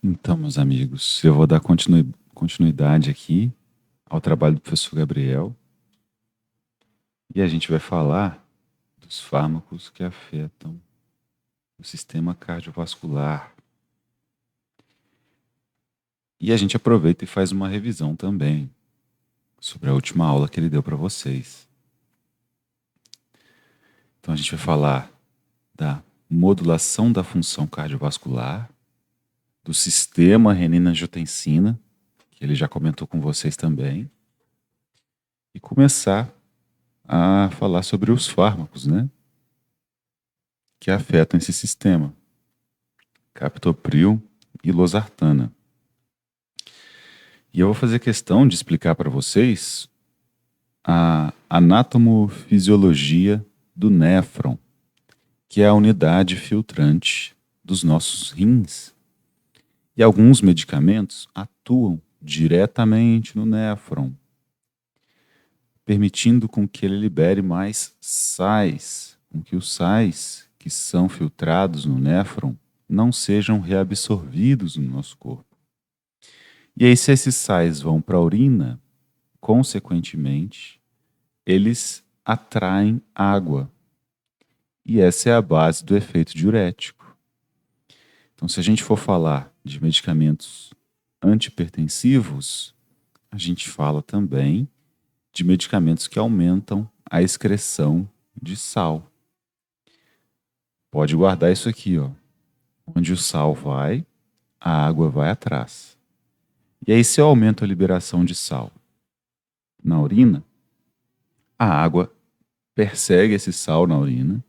Então, meus amigos, eu vou dar continuidade aqui ao trabalho do professor Gabriel e a gente vai falar dos fármacos que afetam o sistema cardiovascular. E a gente aproveita e faz uma revisão também sobre a última aula que ele deu para vocês. Então, a gente vai falar da modulação da função cardiovascular, do sistema renina-angiotensina, que ele já comentou com vocês também, e começar a falar sobre os fármacos, né, que afetam esse sistema, captopril e losartana. E eu vou fazer questão de explicar para vocês a anatomofisiologia do néfron, que é a unidade filtrante dos nossos rins. E alguns medicamentos atuam diretamente no néfron, permitindo com que ele libere mais sais, com que os sais que são filtrados no néfron não sejam reabsorvidos no nosso corpo. E aí, se esses sais vão para a urina, consequentemente, eles atraem água. E essa é a base do efeito diurético. Então, se a gente for falar de medicamentos antihipertensivos, a gente fala também de medicamentos que aumentam a excreção de sal. Pode guardar isso aqui, ó. Onde o sal vai, a água vai atrás. E aí, se eu aumento a liberação de sal na urina, a água persegue esse sal na urina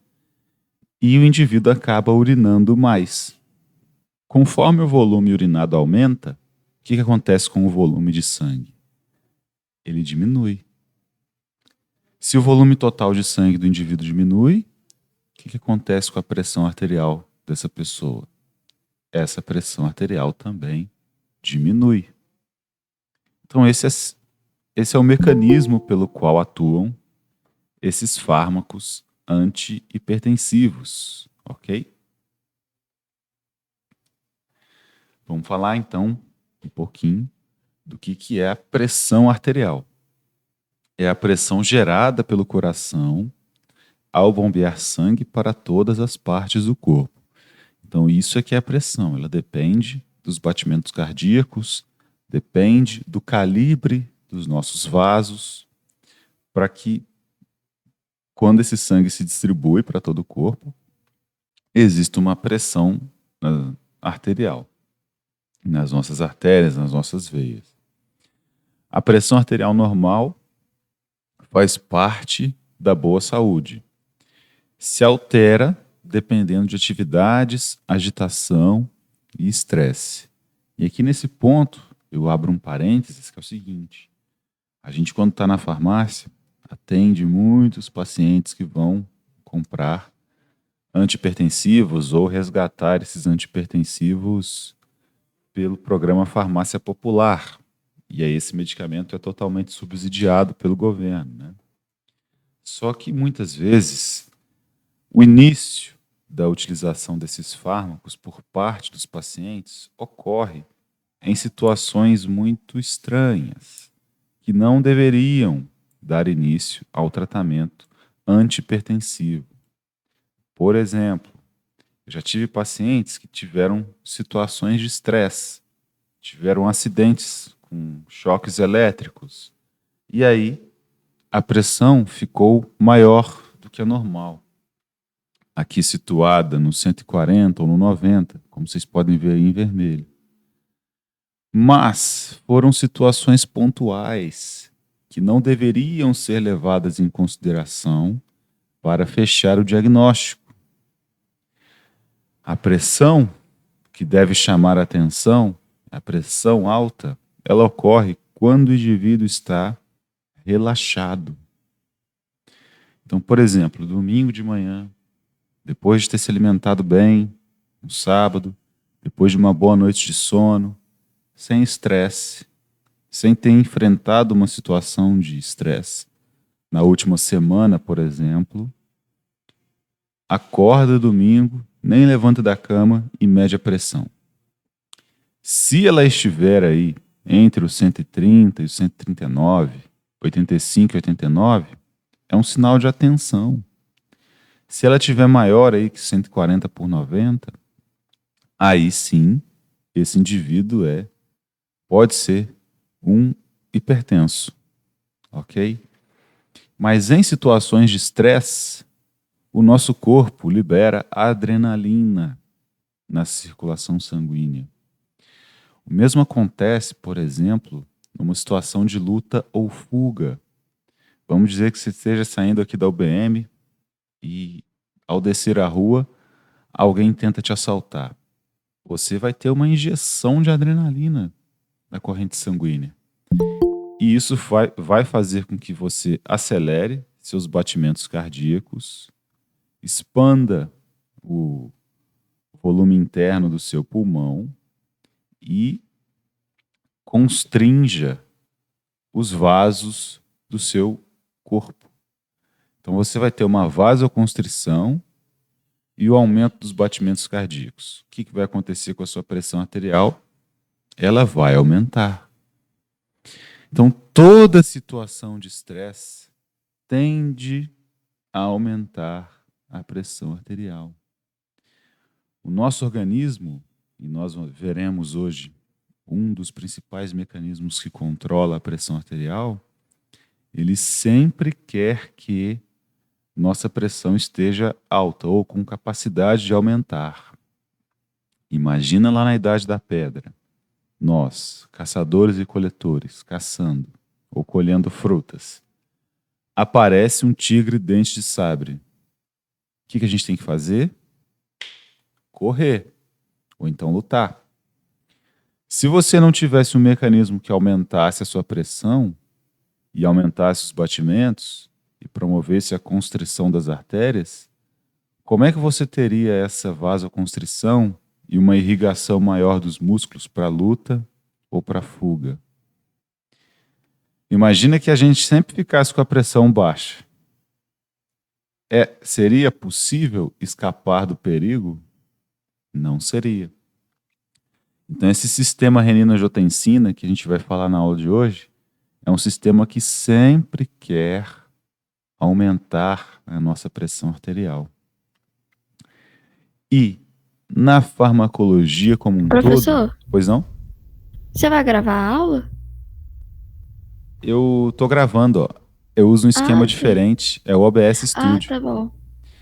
e o indivíduo acaba urinando mais. Conforme o volume urinado aumenta, o que acontece com o volume de sangue? Ele diminui. Se o volume total de sangue do indivíduo diminui, o que acontece com a pressão arterial dessa pessoa? Essa pressão arterial também diminui. Então, esse é o mecanismo pelo qual atuam esses fármacos antihipertensivos, ok? Vamos falar então um pouquinho do que é a pressão arterial. É a pressão gerada pelo coração ao bombear sangue para todas as partes do corpo. Então, isso é que é a pressão. Ela depende dos batimentos cardíacos, depende do calibre dos nossos vasos, para que, quando esse sangue se distribui para todo o corpo, exista uma pressão arterial nas nossas artérias, nas nossas veias. A pressão arterial normal faz parte da boa saúde. Se altera dependendo de atividades, agitação e estresse. E aqui nesse ponto, eu abro um parênteses, que é o seguinte: a gente, quando está na farmácia, atende muitos pacientes que vão comprar antihipertensivos ou resgatar esses antihipertensivos pelo programa Farmácia Popular. E aí esse medicamento é totalmente subsidiado pelo governo, né? Só que muitas vezes o início da utilização desses fármacos por parte dos pacientes ocorre em situações muito estranhas, que não deveriam dar início ao tratamento antihipertensivo. Por exemplo, eu já tive pacientes que tiveram situações de estresse, tiveram acidentes com choques elétricos, e aí a pressão ficou maior do que a normal. Aqui situada no 140 ou no 90, como vocês podem ver aí em vermelho. Mas foram situações pontuais que não deveriam ser levadas em consideração para fechar o diagnóstico. A pressão que deve chamar a atenção, a pressão alta, ela ocorre quando o indivíduo está relaxado. Então, por exemplo, domingo de manhã, depois de ter se alimentado bem, no sábado, depois de uma boa noite de sono, sem estresse, sem ter enfrentado uma situação de estresse. Na última semana, por exemplo, acorda domingo, nem levanta da cama e mede a pressão. Se ela estiver aí entre os 130 e os 139, 85 e 89, é um sinal de atenção. Se ela estiver maior aí que 140 por 90, aí sim, esse indivíduo pode ser um hipertenso, ok? Mas em situações de estresse, o nosso corpo libera adrenalina na circulação sanguínea. O mesmo acontece, por exemplo, numa situação de luta ou fuga. Vamos dizer que você esteja saindo aqui da UBM e, ao descer a rua, alguém tenta te assaltar. Você vai ter uma injeção de adrenalina na corrente sanguínea. E isso vai fazer com que você acelere seus batimentos cardíacos, expanda o volume interno do seu pulmão e constrinja os vasos do seu corpo. Então você vai ter uma vasoconstrição e o aumento dos batimentos cardíacos. O que vai acontecer com a sua pressão arterial? Ela vai aumentar. Então toda situação de estresse tende a aumentar a pressão arterial. O nosso organismo, e nós veremos hoje um dos principais mecanismos que controla a pressão arterial, ele sempre quer que nossa pressão esteja alta ou com capacidade de aumentar. Imagina lá na Idade da Pedra, nós, caçadores e coletores, caçando ou colhendo frutas. Aparece um tigre dente de sabre. O que a gente tem que fazer? Correr, ou então lutar. Se você não tivesse um mecanismo que aumentasse a sua pressão e aumentasse os batimentos e promovesse a constrição das artérias, como é que você teria essa vasoconstrição e uma irrigação maior dos músculos para a luta ou para a fuga? Imagina que a gente sempre ficasse com a pressão baixa. Seria possível escapar do perigo? Não seria. Então, esse sistema renina-angiotensina, que a gente vai falar na aula de hoje, é um sistema que sempre quer aumentar a nossa pressão arterial. E, na farmacologia como um Professor, todo... Pois não? você vai gravar a aula? Eu tô gravando, ó. Eu uso um esquema Sim. diferente, é o OBS Studio. Tá bom.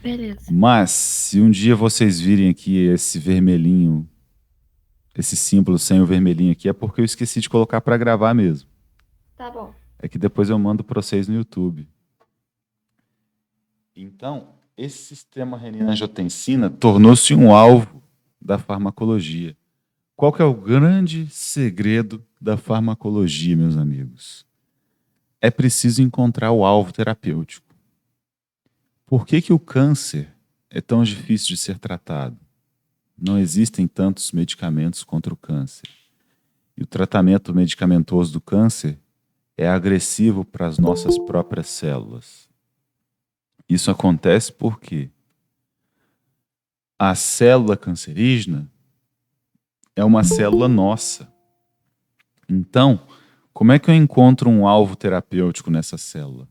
Beleza. Mas, se um dia vocês virem aqui esse vermelhinho, esse símbolo sem o vermelhinho aqui, é porque eu esqueci de colocar para gravar mesmo. Tá bom. É que depois eu mando para vocês no YouTube. Então, esse sistema renina-angiotensina tornou-se um alvo da farmacologia. Qual que é o grande segredo da farmacologia, meus amigos? É preciso encontrar o alvo terapêutico. Por que o câncer é tão difícil de ser tratado? Não existem tantos medicamentos contra o câncer. E o tratamento medicamentoso do câncer é agressivo para as nossas próprias células. Isso acontece porque a célula cancerígena é uma célula nossa. Então, como é que eu encontro um alvo terapêutico nessa célula?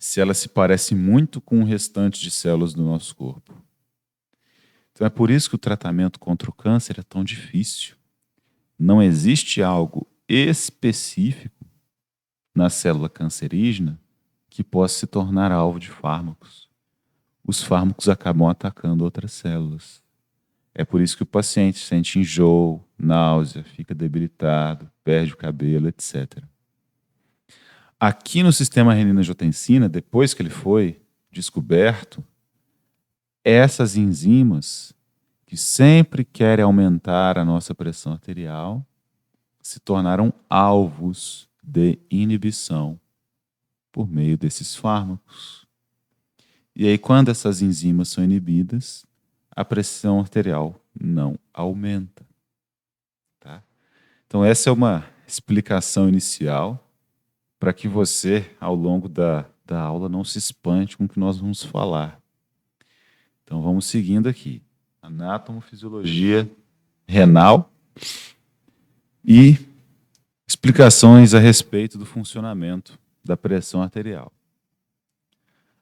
Se ela se parece muito com o restante de células do nosso corpo. Então é por isso que o tratamento contra o câncer é tão difícil. Não existe algo específico na célula cancerígena que possa se tornar alvo de fármacos. Os fármacos acabam atacando outras células. É por isso que o paciente sente enjoo, náusea, fica debilitado, perde o cabelo, etc. Aqui no sistema renina-angiotensina, depois que ele foi descoberto, essas enzimas que sempre querem aumentar a nossa pressão arterial se tornaram alvos de inibição por meio desses fármacos. E aí, quando essas enzimas são inibidas, a pressão arterial não aumenta. Tá? Então, essa é uma explicação inicial para que você, ao longo da aula, não se espante com o que nós vamos falar. Então, vamos seguindo aqui. Anátomofisiologia renal e explicações a respeito do funcionamento da pressão arterial.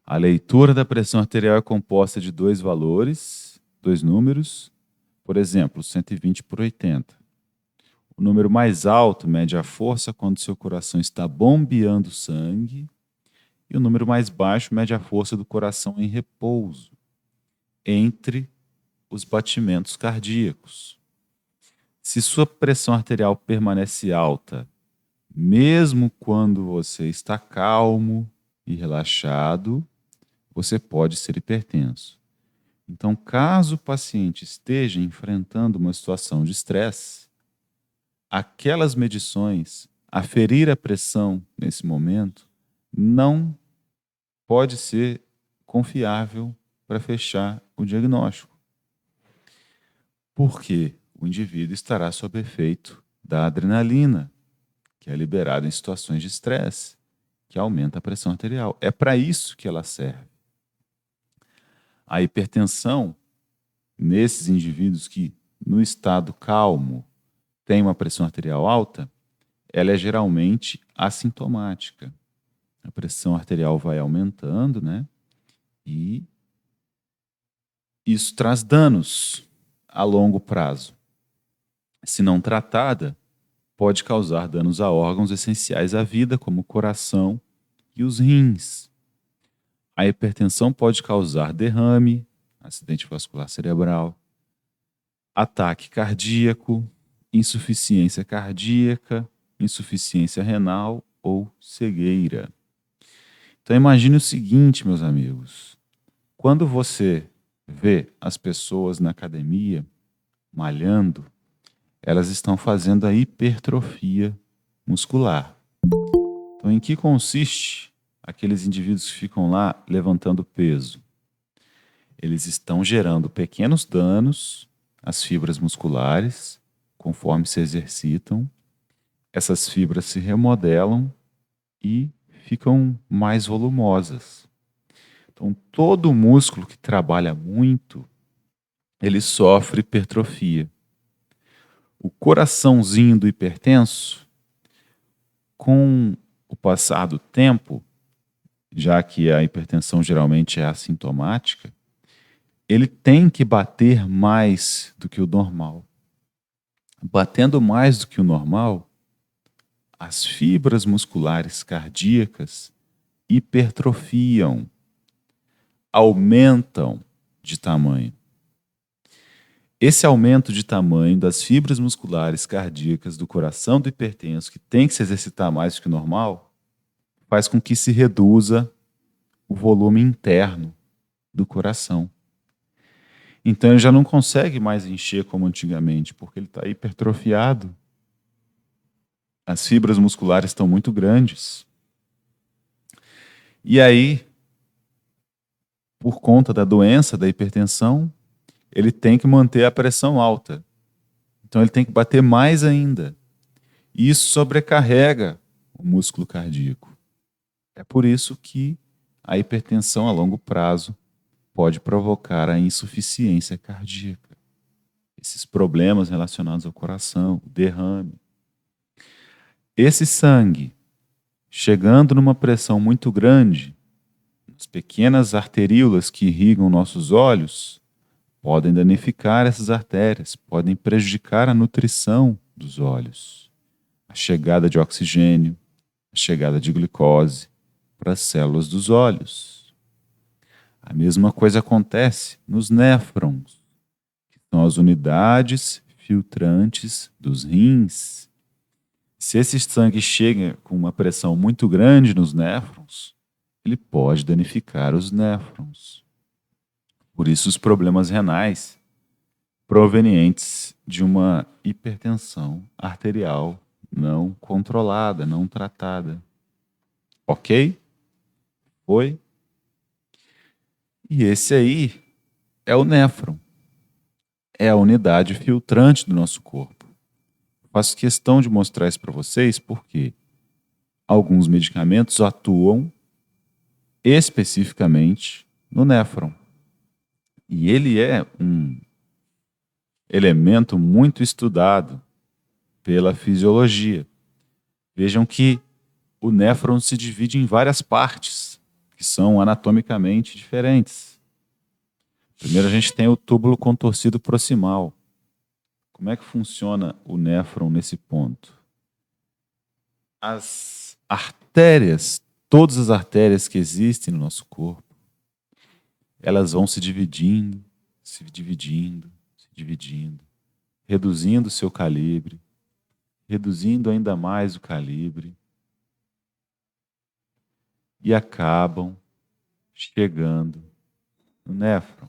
A leitura da pressão arterial é composta de dois valores, dois números, por exemplo, 120 por 80. O número mais alto mede a força quando seu coração está bombeando sangue, e o número mais baixo mede a força do coração em repouso, entre os batimentos cardíacos. Se sua pressão arterial permanece alta, mesmo quando você está calmo e relaxado, você pode ser hipertenso. Então, caso o paciente esteja enfrentando uma situação de estresse, aquelas medições, aferir a pressão nesse momento, não pode ser confiável para fechar o diagnóstico. Porque o indivíduo estará sob efeito da adrenalina, que é liberada em situações de estresse, que aumenta a pressão arterial. É para isso que ela serve. A hipertensão, nesses indivíduos que, no estado calmo, têm uma pressão arterial alta, ela é geralmente assintomática. A pressão arterial vai aumentando, né? E isso traz danos a longo prazo. Se não tratada, pode causar danos a órgãos essenciais à vida, como o coração e os rins. A hipertensão pode causar derrame, acidente vascular cerebral, ataque cardíaco, insuficiência cardíaca, insuficiência renal ou cegueira. Então imagine o seguinte, meus amigos. Quando você vê as pessoas na academia malhando, elas estão fazendo a hipertrofia muscular. Então, em que consiste aqueles indivíduos que ficam lá levantando peso? Eles estão gerando pequenos danos às fibras musculares, conforme se exercitam. Essas fibras se remodelam e ficam mais volumosas. Então, todo músculo que trabalha muito, ele sofre hipertrofia. O coraçãozinho do hipertenso, com o passar do tempo, já que a hipertensão geralmente é assintomática, ele tem que bater mais do que o normal. Batendo mais do que o normal, as fibras musculares cardíacas hipertrofiam, aumentam de tamanho. Esse aumento de tamanho das fibras musculares cardíacas do coração do hipertenso, que tem que se exercitar mais do que o normal, faz com que se reduza o volume interno do coração. Então ele já não consegue mais encher como antigamente, porque ele está hipertrofiado. As fibras musculares estão muito grandes. E aí, por conta da doença da hipertensão, ele tem que manter a pressão alta. Então ele tem que bater mais ainda. E isso sobrecarrega o músculo cardíaco. É por isso que a hipertensão a longo prazo pode provocar a insuficiência cardíaca. Esses problemas relacionados ao coração, o derrame. Esse sangue, chegando numa pressão muito grande, as pequenas arteríolas que irrigam nossos olhos, podem danificar essas artérias, podem prejudicar a nutrição dos olhos, a chegada de oxigênio, a chegada de glicose para as células dos olhos. A mesma coisa acontece nos néfrons, que são as unidades filtrantes dos rins. Se esse sangue chega com uma pressão muito grande nos néfrons, ele pode danificar os néfrons. Por isso, os problemas renais provenientes de uma hipertensão arterial não controlada, não tratada. Ok? Foi? E esse aí é o néfron. É a unidade filtrante do nosso corpo. Faço questão de mostrar isso para vocês porque alguns medicamentos atuam especificamente no néfron. E ele é elemento muito estudado pela fisiologia. Vejam que o néfron se divide em várias partes, que são anatomicamente diferentes. Primeiro a gente tem o túbulo contorcido proximal. Como é que funciona o néfron nesse ponto? As artérias, todas as artérias que existem no nosso corpo, elas vão se dividindo, se dividindo, se dividindo, reduzindo o seu calibre, reduzindo ainda mais o calibre, e acabam chegando no néfron.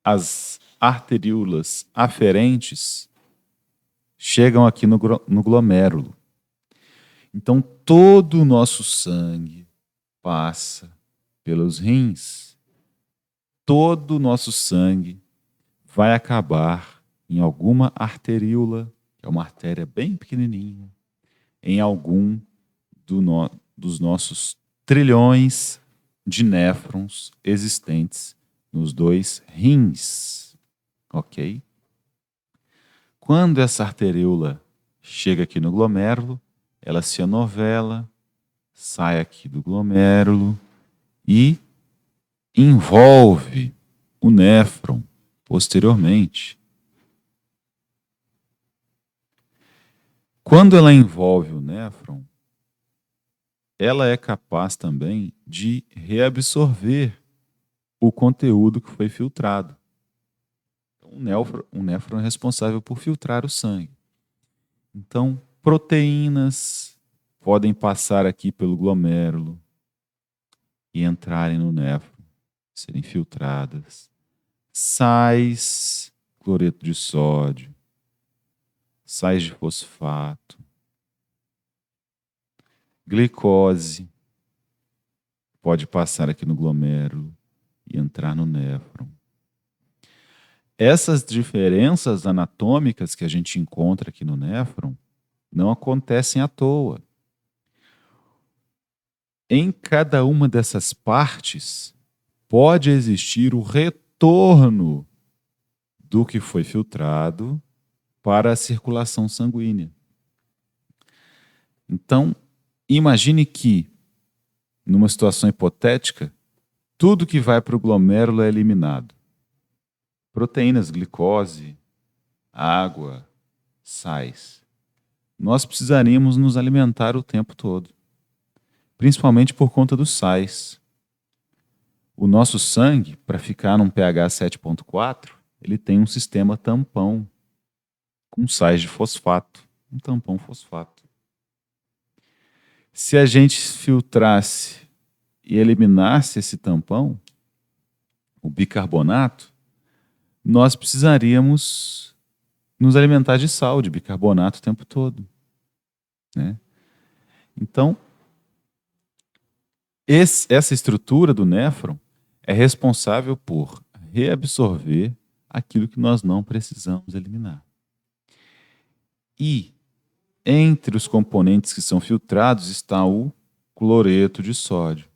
As arteríolas aferentes chegam aqui no glomérulo. Então, todo o nosso sangue passa pelos rins. Todo o nosso sangue vai acabar em alguma arteríola, que é uma artéria bem pequenininha, em algum dos nossos trilhões de néfrons existentes nos 2 rins, ok? Quando essa arteríola chega aqui no glomérulo, ela se anovela, sai aqui do glomérulo e envolve o néfron posteriormente. Quando ela envolve o néfron, ela é capaz também de reabsorver o conteúdo que foi filtrado. O néfron é responsável por filtrar o sangue. Então, proteínas podem passar aqui pelo glomérulo e entrarem no néfron, serem filtradas. Sais, cloreto de sódio, sais de fosfato, glicose pode passar aqui no glomérulo e entrar no néfron. Essas diferenças anatômicas que a gente encontra aqui no néfron não acontecem à toa. Em cada uma dessas partes pode existir o retorno do que foi filtrado para a circulação sanguínea. Então, imagine que, numa situação hipotética, tudo que vai para o glomérulo é eliminado. Proteínas, glicose, água, sais. Nós precisaríamos nos alimentar o tempo todo, principalmente por conta dos sais. O nosso sangue, para ficar num pH 7,4, ele tem um sistema tampão com sais de fosfato, um tampão fosfato. Se a gente filtrasse e eliminasse esse tampão, o bicarbonato, nós precisaríamos nos alimentar de sal, de bicarbonato o tempo todo, né? Então, essa estrutura do néfron é responsável por reabsorver aquilo que nós não precisamos eliminar. E entre os componentes que são filtrados está o cloreto de sódio.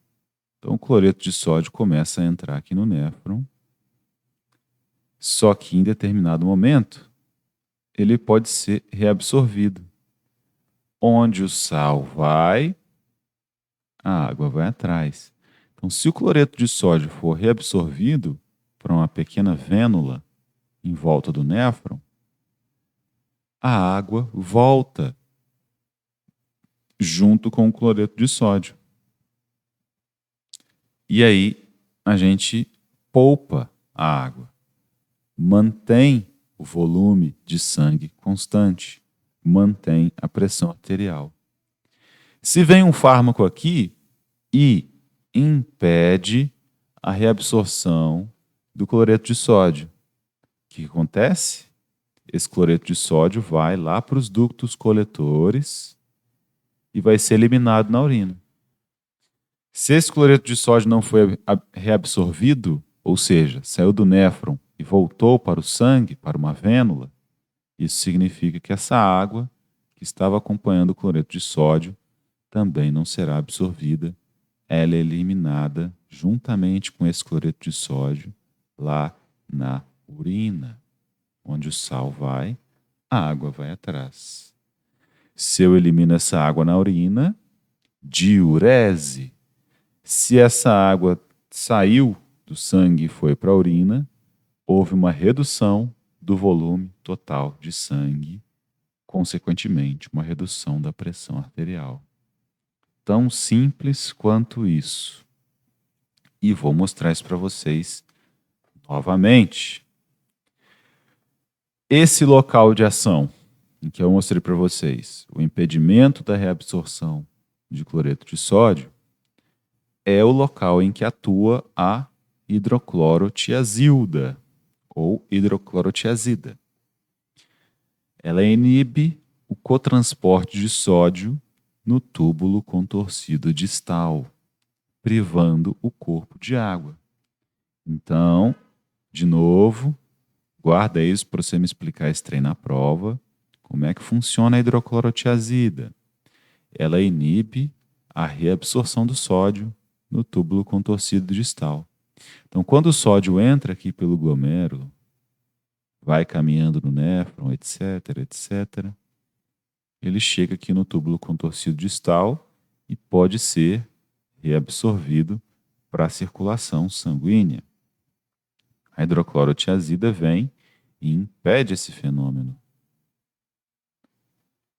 Então, o cloreto de sódio começa a entrar aqui no néfron, só que em determinado momento ele pode ser reabsorvido. Onde o sal vai, a água vai atrás. Então, se o cloreto de sódio for reabsorvido por uma pequena vênula em volta do néfron, a água volta junto com o cloreto de sódio. E aí a gente poupa a água, mantém o volume de sangue constante, mantém a pressão arterial. Se vem um fármaco aqui e impede a reabsorção do cloreto de sódio, o que acontece? Esse cloreto de sódio vai lá para os ductos coletores e vai ser eliminado na urina. Se esse cloreto de sódio não foi reabsorvido, ou seja, saiu do néfron e voltou para o sangue, para uma vênula, isso significa que essa água que estava acompanhando o cloreto de sódio também não será absorvida. Ela é eliminada juntamente com esse cloreto de sódio lá na urina. Onde o sal vai, a água vai atrás. Se eu elimino essa água na urina, diurese. Se essa água saiu do sangue e foi para a urina, houve uma redução do volume total de sangue, consequentemente, uma redução da pressão arterial. Tão simples quanto isso. E vou mostrar isso para vocês novamente. Esse local de ação, em que eu mostrei para vocês, o impedimento da reabsorção de cloreto de sódio, é o local em que atua a hidroclorotiazida ou hidroclorotiazida. Ela inibe o cotransporte de sódio no túbulo contorcido distal, privando o corpo de água. Então, de novo, guarda isso para você me explicar esse trem na prova. Como é que funciona a hidroclorotiazida? Ela inibe a reabsorção do sódio no túbulo contorcido distal. Então, quando o sódio entra aqui pelo glomérulo, vai caminhando no néfron, etc., etc., ele chega aqui no túbulo contorcido distal e pode ser reabsorvido para a circulação sanguínea. A hidroclorotiazida vem e impede esse fenômeno.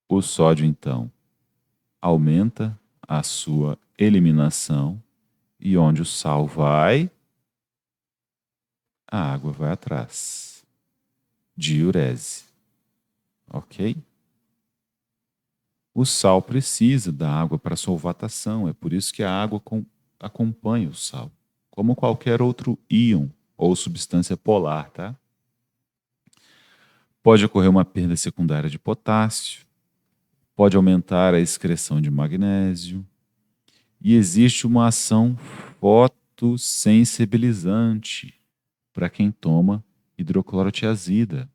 O sódio, então, aumenta a sua eliminação e onde o sal vai, a água vai atrás. Diurese. Ok? O sal precisa da água para solvatação, é por isso que a água acompanha o sal, como qualquer outro íon ou substância polar, tá? Pode ocorrer uma perda secundária de potássio, pode aumentar a excreção de magnésio e existe uma ação fotossensibilizante para quem toma hidroclorotiazida.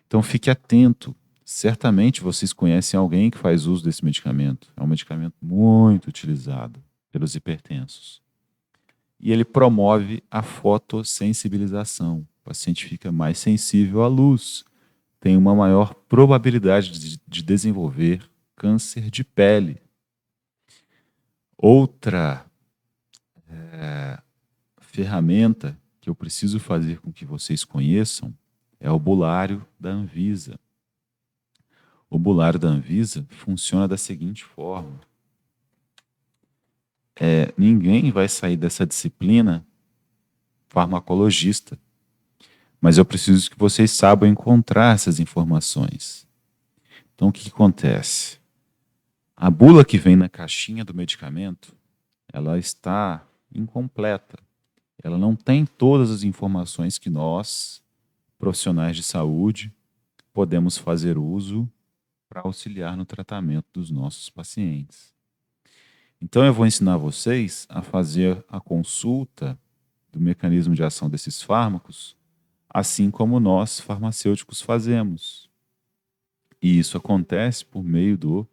Então fique atento. Certamente vocês conhecem alguém que faz uso desse medicamento. É um medicamento muito utilizado pelos hipertensos. E ele promove a fotossensibilização. O paciente fica mais sensível à luz, tem uma maior probabilidade de desenvolver câncer de pele. Outra ferramenta que eu preciso fazer com que vocês conheçam é o bulário da Anvisa. O bulário da Anvisa funciona da seguinte forma. Ninguém vai sair dessa disciplina farmacologista, mas eu preciso que vocês saibam encontrar essas informações. Então, o que acontece? A bula que vem na caixinha do medicamento, ela está incompleta. Ela não tem todas as informações que nós, profissionais de saúde, podemos fazer uso para auxiliar no tratamento dos nossos pacientes. Então, eu vou ensinar vocês a fazer a consulta do mecanismo de ação desses fármacos, assim como nós, farmacêuticos, fazemos. E isso acontece por meio do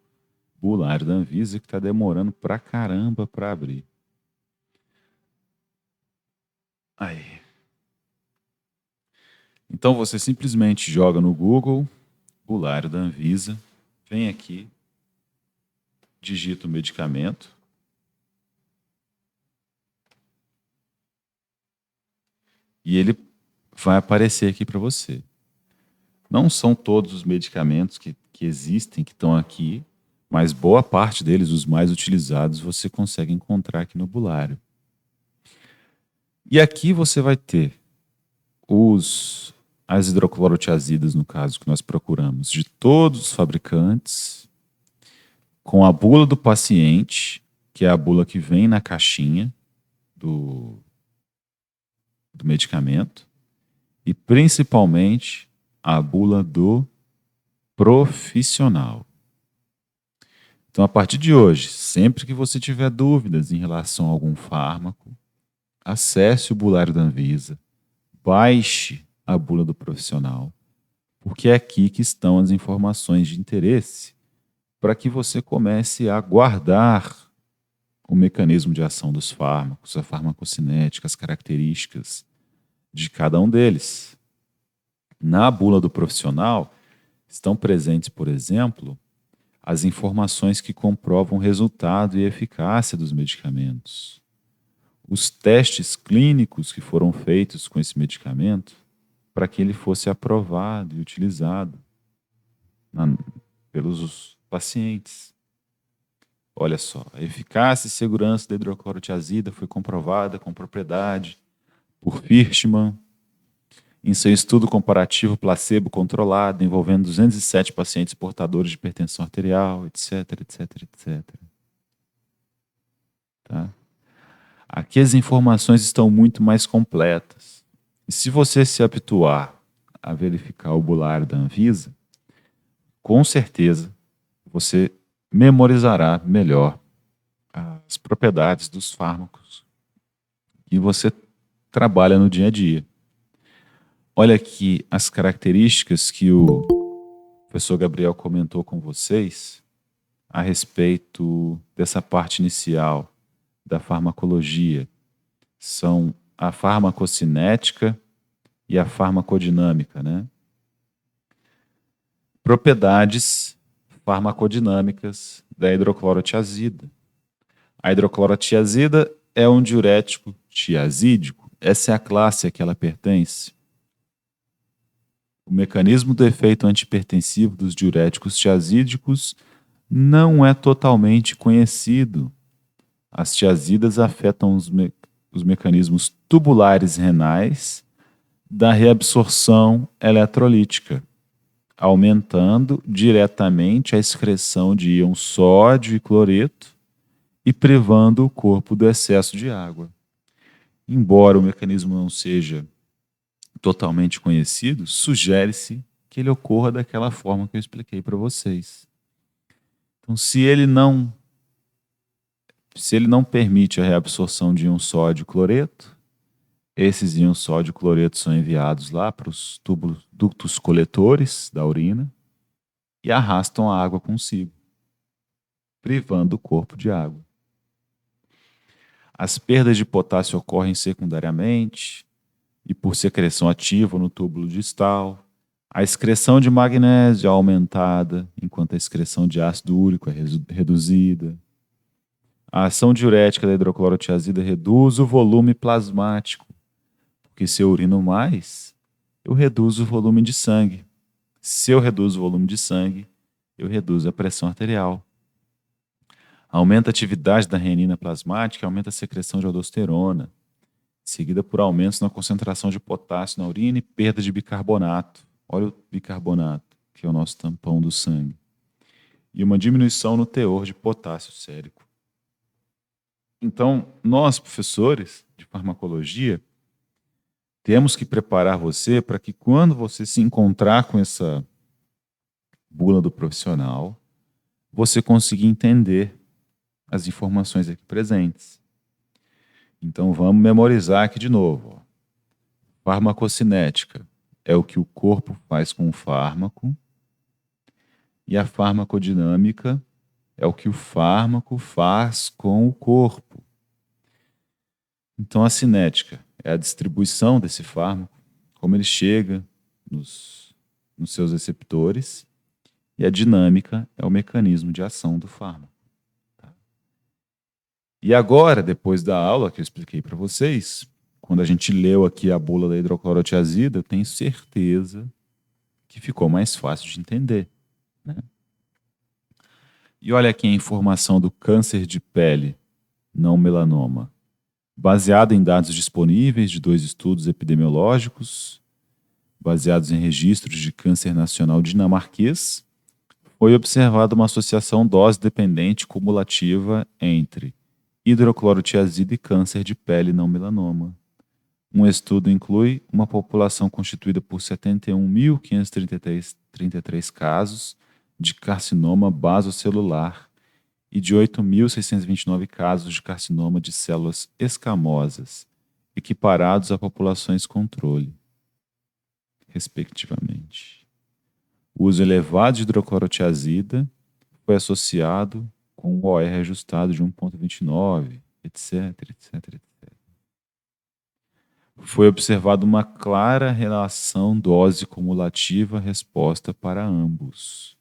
bulário da Anvisa, que está demorando pra caramba para abrir. Aí. Então, você simplesmente joga no Google, bulário da Anvisa, vem aqui, digita o medicamento, e ele vai aparecer aqui para você. Não são todos os medicamentos que existem, que estão aqui, mas boa parte deles, os mais utilizados, você consegue encontrar aqui no bulário. E aqui você vai ter as hidroclorotiazidas, no caso, que nós procuramos, de todos os fabricantes, com a bula do paciente, que é a bula que vem na caixinha do medicamento, e principalmente a bula do profissional. Então, a partir de hoje, sempre que você tiver dúvidas em relação a algum fármaco, acesse o bulário da Anvisa, baixe a bula do profissional, porque é aqui que estão as informações de interesse para que você comece a guardar o mecanismo de ação dos fármacos, a farmacocinética, as características, de cada um deles. Na bula do profissional, estão presentes, por exemplo, as informações que comprovam o resultado e eficácia dos medicamentos, os testes clínicos que foram feitos com esse medicamento para que ele fosse aprovado e utilizado pelos pacientes. Olha só, a eficácia e segurança da hidroclorotiazida foi comprovada com propriedade por Fishman em seu estudo comparativo placebo controlado envolvendo 207 pacientes portadores de hipertensão arterial, etc, etc, etc. Tá? Aqui as informações estão muito mais completas. E se você se habituar a verificar o bulário da Anvisa, com certeza você memorizará melhor as propriedades dos fármacos que você trabalha no dia a dia. Olha aqui as características que o professor Gabriel comentou com vocês a respeito dessa parte inicial da farmacologia. São a farmacocinética e a farmacodinâmica, né? Propriedades farmacodinâmicas da hidroclorotiazida. A hidroclorotiazida é um diurético tiazídico. Essa é a classe a que ela pertence. O mecanismo do efeito antihipertensivo dos diuréticos tiazídicos não é totalmente conhecido. As tiazidas afetam os mecanismos tubulares renais da reabsorção eletrolítica, aumentando diretamente a excreção de íons sódio e cloreto e privando o corpo do excesso de água. Embora o mecanismo não seja totalmente conhecido, sugere-se que ele ocorra daquela forma que eu expliquei para vocês. Então, se ele não permite a reabsorção de íon sódio e cloreto, esses íons sódio e cloreto são enviados lá para os ductos coletores da urina e arrastam a água consigo, privando o corpo de água. As perdas de potássio ocorrem secundariamente e por secreção ativa no túbulo distal. A excreção de magnésio é aumentada, enquanto a excreção de ácido úrico é reduzida. A ação diurética da hidroclorotiazida reduz o volume plasmático, porque se eu urino mais, eu reduzo o volume de sangue. Se eu reduzo o volume de sangue, eu reduzo a pressão arterial. Aumenta a atividade da renina plasmática e aumenta a secreção de aldosterona, seguida por aumentos na concentração de potássio na urina e perda de bicarbonato. Olha o bicarbonato, que é o nosso tampão do sangue. E uma diminuição no teor de potássio sérico. Então, nós, professores de farmacologia, temos que preparar você para que quando você se encontrar com essa bula do profissional, você consiga entender as informações aqui presentes. Então vamos memorizar aqui de novo. Ó. Farmacocinética é o que o corpo faz com o fármaco e a farmacodinâmica é o que o fármaco faz com o corpo. Então a cinética é a distribuição desse fármaco, como ele chega nos seus receptores, e a dinâmica é o mecanismo de ação do fármaco. Tá? E agora, depois da aula que eu expliquei para vocês, quando a gente leu aqui a bula da hidroclorotiazida, eu tenho certeza que ficou mais fácil de entender. Né? E olha aqui a informação do câncer de pele, não melanoma. Baseado em dados disponíveis de 2 estudos epidemiológicos, baseados em registros de câncer nacional dinamarquês, foi observada uma associação dose-dependente cumulativa entre hidroclorotiazida e câncer de pele não melanoma. Um estudo inclui uma população constituída por 71.533 casos de carcinoma basocelular e de 8.629 casos de carcinoma de células escamosas, equiparados a populações controle, respectivamente. O uso elevado de hidroclorotiazida foi associado com um OR ajustado de 1,29, etc, etc, etc. Foi observada uma clara relação dose cumulativa-resposta para ambos.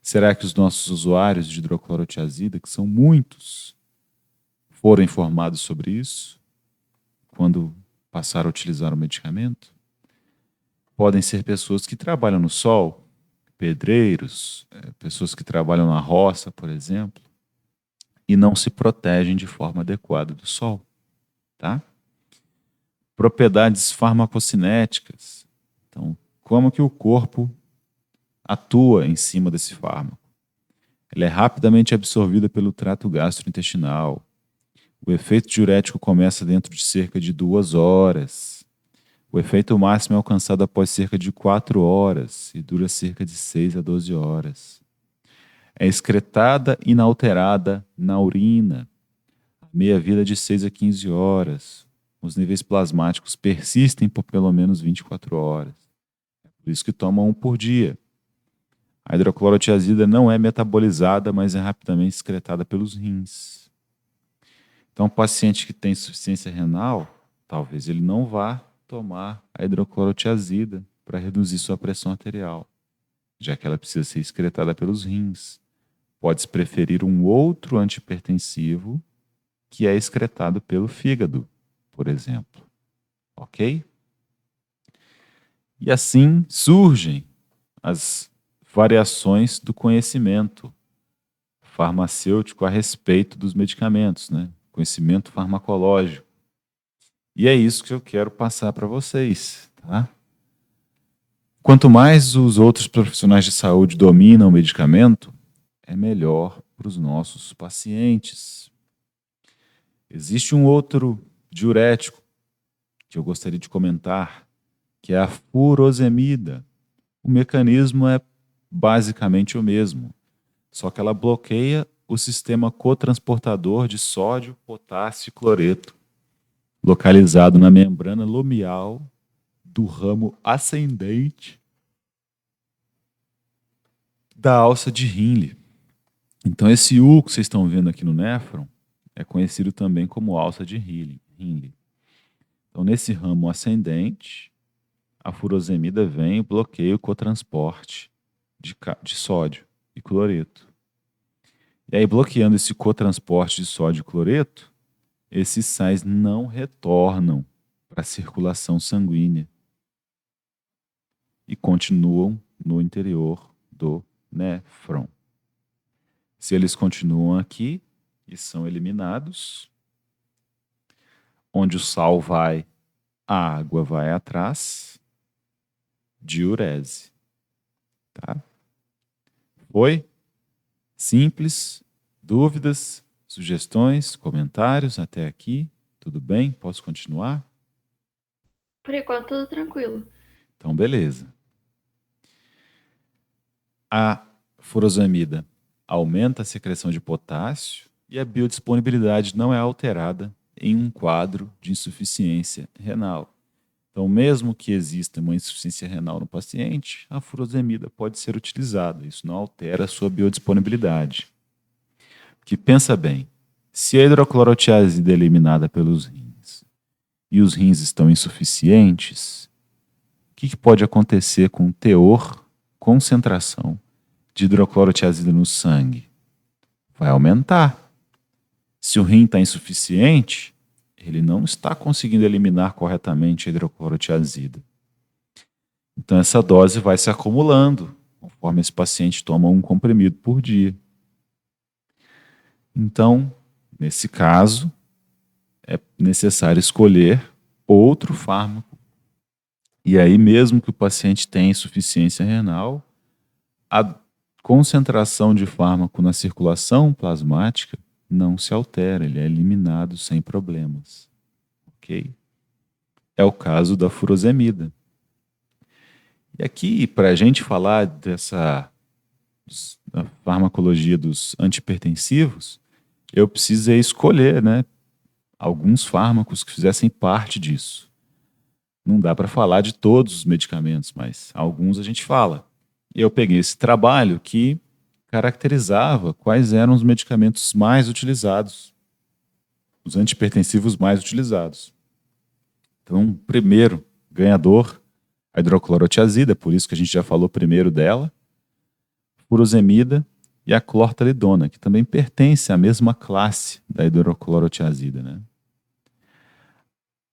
Será que os nossos usuários de hidroclorotiazida, que são muitos, foram informados sobre isso quando passaram a utilizar o medicamento? Podem ser pessoas que trabalham no sol, pedreiros, pessoas que trabalham na roça, por exemplo, e não se protegem de forma adequada do sol, tá? Propriedades farmacocinéticas. Então, como que o corpo atua em cima desse fármaco? Ela é rapidamente absorvida pelo trato gastrointestinal. O efeito diurético começa dentro de cerca de 2 horas. O efeito máximo é alcançado após cerca de 4 horas e dura cerca de 6 a 12 horas. É excretada inalterada na urina, meia-vida de 6 a 15 horas. Os níveis plasmáticos persistem por pelo menos 24 horas. É por isso que toma um por dia. A hidroclorotiazida não é metabolizada, mas é rapidamente excretada pelos rins. Então, o paciente que tem insuficiência renal, talvez ele não vá tomar a hidroclorotiazida para reduzir sua pressão arterial, já que ela precisa ser excretada pelos rins. Pode-se preferir um outro antihipertensivo que é excretado pelo fígado, por exemplo. Ok? E assim surgem as variações do conhecimento farmacêutico a respeito dos medicamentos, né? Conhecimento farmacológico. E é isso que eu quero passar para vocês, tá? Quanto mais os outros profissionais de saúde dominam o medicamento, é melhor para os nossos pacientes. Existe um outro diurético que eu gostaria de comentar, que é a furosemida. O mecanismo é basicamente o mesmo, só que ela bloqueia o sistema cotransportador de sódio, potássio e cloreto, localizado na membrana lumeal do ramo ascendente da alça de Henle. Então esse U que vocês estão vendo aqui no néfron é conhecido também como alça de Henle. Então nesse ramo ascendente, a furosemida vem e bloqueia o cotransporte de sódio e cloreto. E aí, bloqueando esse cotransporte de sódio e cloreto, esses sais não retornam para a circulação sanguínea e continuam no interior do néfron. Se eles continuam aqui e são eliminados, onde o sal vai, a água vai atrás, diurese. Tá? Foi? Simples? Dúvidas? Sugestões? Comentários até aqui? Tudo bem? Posso continuar? Por enquanto, tudo tranquilo. Então, beleza. A furosemida aumenta a secreção de potássio e a biodisponibilidade não é alterada em um quadro de insuficiência renal. Então, mesmo que exista uma insuficiência renal no paciente, a furosemida pode ser utilizada. Isso não altera a sua biodisponibilidade. Porque pensa bem, se a hidroclorotiazida é eliminada pelos rins e os rins estão insuficientes, o que pode acontecer com o teor, concentração de hidroclorotiazida no sangue? Vai aumentar. Se o rim está insuficiente, ele não está conseguindo eliminar corretamente a hidroclorotiazida. Então essa dose vai se acumulando conforme esse paciente toma um comprimido por dia. Então, nesse caso, é necessário escolher outro fármaco. E aí, mesmo que o paciente tenha insuficiência renal, a concentração de fármaco na circulação plasmática não se altera, ele é eliminado sem problemas. Ok? É o caso da furosemida. E aqui, para a gente falar dessa da farmacologia dos antihipertensivos, eu precisei escolher, né, alguns fármacos que fizessem parte disso. Não dá para falar de todos os medicamentos, mas alguns a gente fala. Eu peguei esse trabalho que caracterizava quais eram os medicamentos mais utilizados, os antihipertensivos mais utilizados. Então, primeiro ganhador, a hidroclorotiazida, por isso que a gente já falou primeiro dela, furosemida e a clortalidona, que também pertence à mesma classe da hidroclorotiazida, né?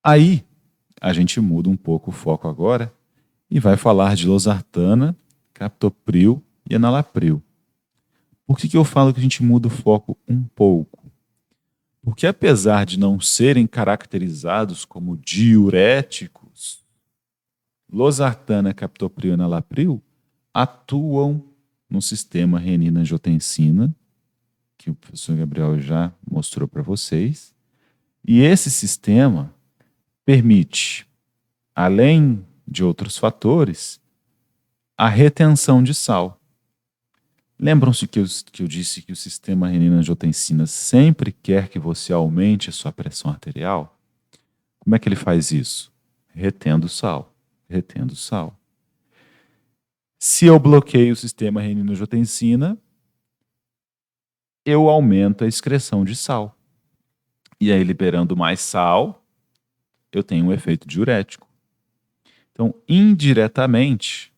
Aí, a gente muda um pouco o foco agora e vai falar de losartana, captopril e enalapril. Por que eu falo que a gente muda o foco um pouco? Porque apesar de não serem caracterizados como diuréticos, losartana, captopril e enalapril atuam no sistema renina-angiotensina, que o professor Gabriel já mostrou para vocês. E esse sistema permite, além de outros fatores, a retenção de sal. Lembram-se que eu disse que o sistema renina-angiotensina sempre quer que você aumente a sua pressão arterial? Como é que ele faz isso? Retendo sal, retendo sal. Se eu bloqueio o sistema renina-angiotensina, eu aumento a excreção de sal. E aí, liberando mais sal, eu tenho um efeito diurético. Então, indiretamente,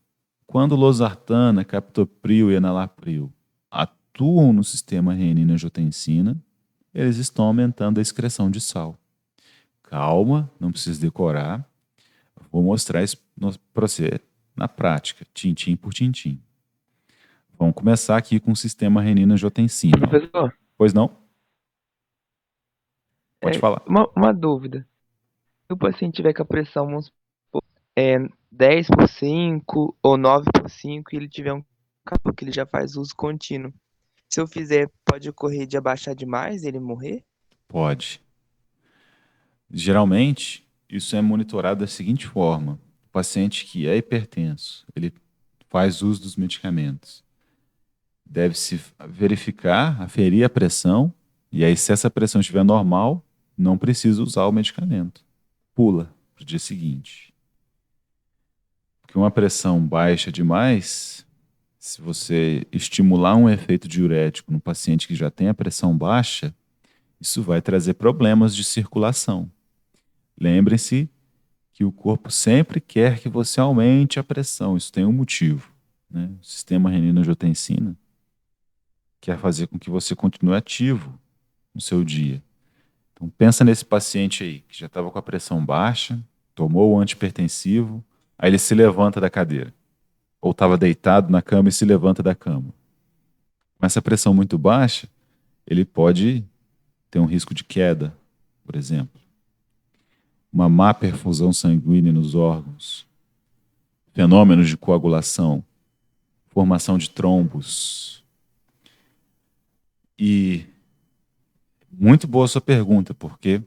quando losartana, captopril e enalapril atuam no sistema renina-angiotensina, eles estão aumentando a excreção de sal. Calma, não precisa decorar. Vou mostrar isso para você na prática, tintim por tintim. Vamos começar aqui com o sistema renina-angiotensina. Professor, Pois não? Pode falar. uma dúvida. Se o paciente tiver com a pressão, vamos supor, 10 por 5 ou 9 por 5 e ele tiver um cálculo que ele já faz uso contínuo. Se eu fizer, pode ocorrer de abaixar demais e ele morrer? Pode. Geralmente, isso é monitorado da seguinte forma. O paciente que é hipertenso, ele faz uso dos medicamentos. Deve-se verificar, aferir a pressão, e aí se essa pressão estiver normal, não precisa usar o medicamento. Pula para o dia seguinte. Porque uma pressão baixa demais, se você estimular um efeito diurético no paciente que já tem a pressão baixa, isso vai trazer problemas de circulação. Lembrem-se que o corpo sempre quer que você aumente a pressão, isso tem um motivo, né? O sistema renina-angiotensina quer fazer com que você continue ativo no seu dia. Então pensa nesse paciente aí, que já estava com a pressão baixa, tomou o antihipertensivo, aí ele se levanta da cadeira. Ou estava deitado na cama e se levanta da cama. Com essa pressão muito baixa, ele pode ter um risco de queda, por exemplo. Uma má perfusão sanguínea nos órgãos. Fenômenos de coagulação. Formação de trombos. E muito boa sua pergunta, porque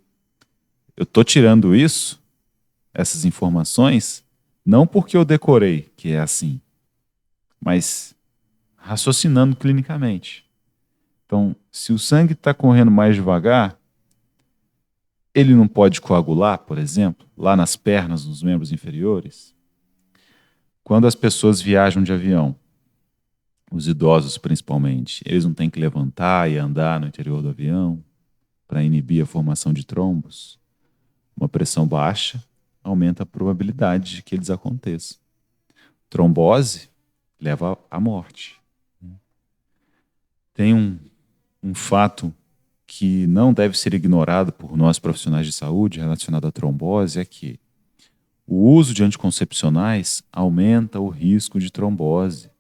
eu estou tirando isso, essas informações, não porque eu decorei que é assim, mas raciocinando clinicamente. Então, se o sangue está correndo mais devagar, ele não pode coagular, por exemplo, lá nas pernas, nos membros inferiores? Quando as pessoas viajam de avião, os idosos principalmente, eles não têm que levantar e andar no interior do avião para inibir a formação de trombos? Uma pressão baixa aumenta a probabilidade de que eles aconteçam. Trombose leva à morte. Tem um fato que não deve ser ignorado por nós profissionais de saúde relacionado à trombose, é que o uso de anticoncepcionais aumenta o risco de trombose.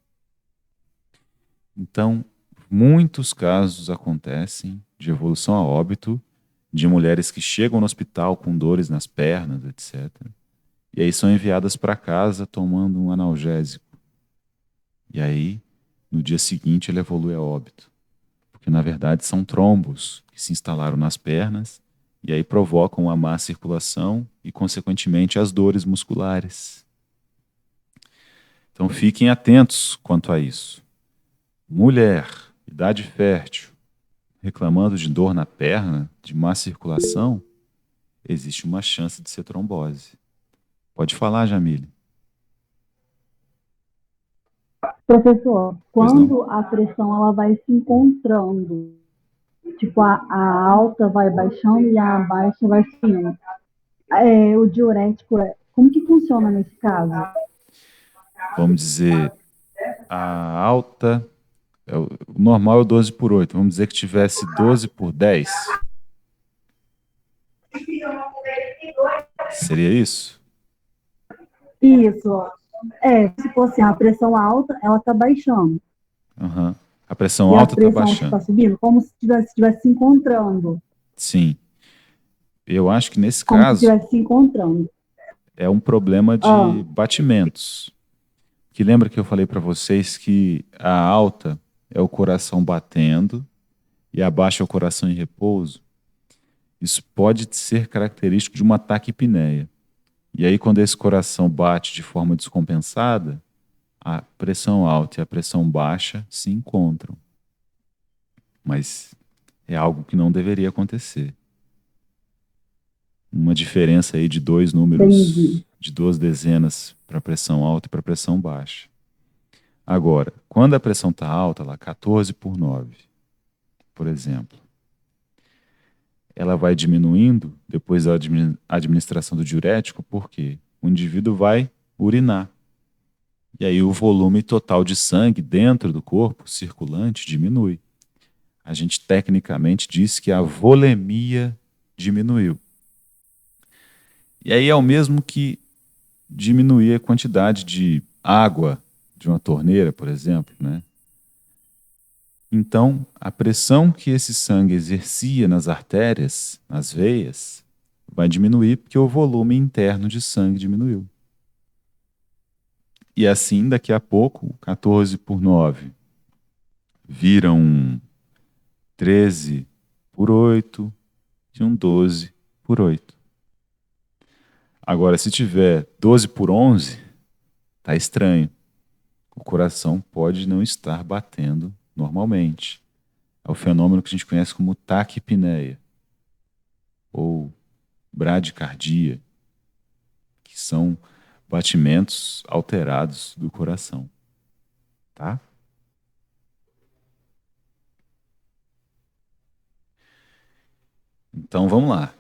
Então, muitos casos acontecem de evolução a óbito de mulheres que chegam no hospital com dores nas pernas, etc. E aí são enviadas para casa tomando um analgésico. E aí, no dia seguinte, ele evolui a óbito. Porque, na verdade, são trombos que se instalaram nas pernas e aí provocam a má circulação e, consequentemente, as dores musculares. Então, fiquem atentos quanto a isso. Mulher, idade fértil, reclamando de dor na perna, de má circulação, existe uma chance de ser trombose. Pode falar, Jamile. Professor, Pois não. quando a pressão ela vai se encontrando, tipo a alta vai baixando e a baixa vai subindo, O diurético, como que funciona nesse caso? Vamos dizer, a alta, o normal é o 12/8. Vamos dizer que tivesse 12/10. Seria isso? Isso. Se fosse a pressão alta, ela está baixando. Aham. A pressão E a alta está pressão baixando. está subindo, como se estivesse se encontrando. Sim. Eu acho que nesse Como se caso estivesse se encontrando. é um problema Ah, de batimentos. Que lembra que eu falei para vocês que a alta é o coração batendo e a baixa é o coração em repouso? Isso pode ser característico de uma taquipneia. E aí, quando esse coração bate de forma descompensada, a pressão alta e a pressão baixa se encontram. Mas é algo que não deveria acontecer. Uma diferença aí de 2 números, entendi. de 2 dezenas para pressão alta e para pressão baixa. Agora, quando a pressão está alta, lá 14/9, por exemplo, ela vai diminuindo depois da administração do diurético, porque o indivíduo vai urinar. E aí o volume total de sangue dentro do corpo circulante diminui. A gente tecnicamente diz que a volemia diminuiu. E aí é o mesmo que diminuir a quantidade de água de uma torneira, por exemplo, né? Então, a pressão que esse sangue exercia nas artérias, nas veias, vai diminuir porque o volume interno de sangue diminuiu. E assim, daqui a pouco, 14/9 vira um 13/8 e um 12/8. Agora, se tiver 12/11, tá estranho. O coração pode não estar batendo normalmente. É o fenômeno que a gente conhece como taquipneia ou bradicardia, que são batimentos alterados do coração, tá? Então vamos lá.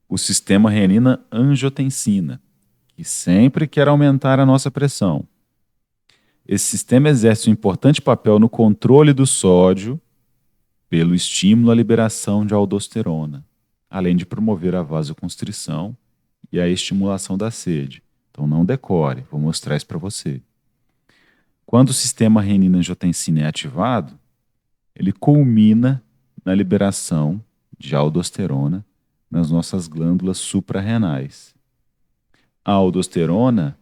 O sistema renina-angiotensina, que sempre quer aumentar a nossa pressão. Esse sistema exerce um importante papel no controle do sódio pelo estímulo à liberação de aldosterona, além de promover a vasoconstrição e a estimulação da sede. Então não decore, vou mostrar isso para você. Quando o sistema renina-angiotensina é ativado, ele culmina na liberação de aldosterona nas nossas glândulas suprarrenais. A aldosterona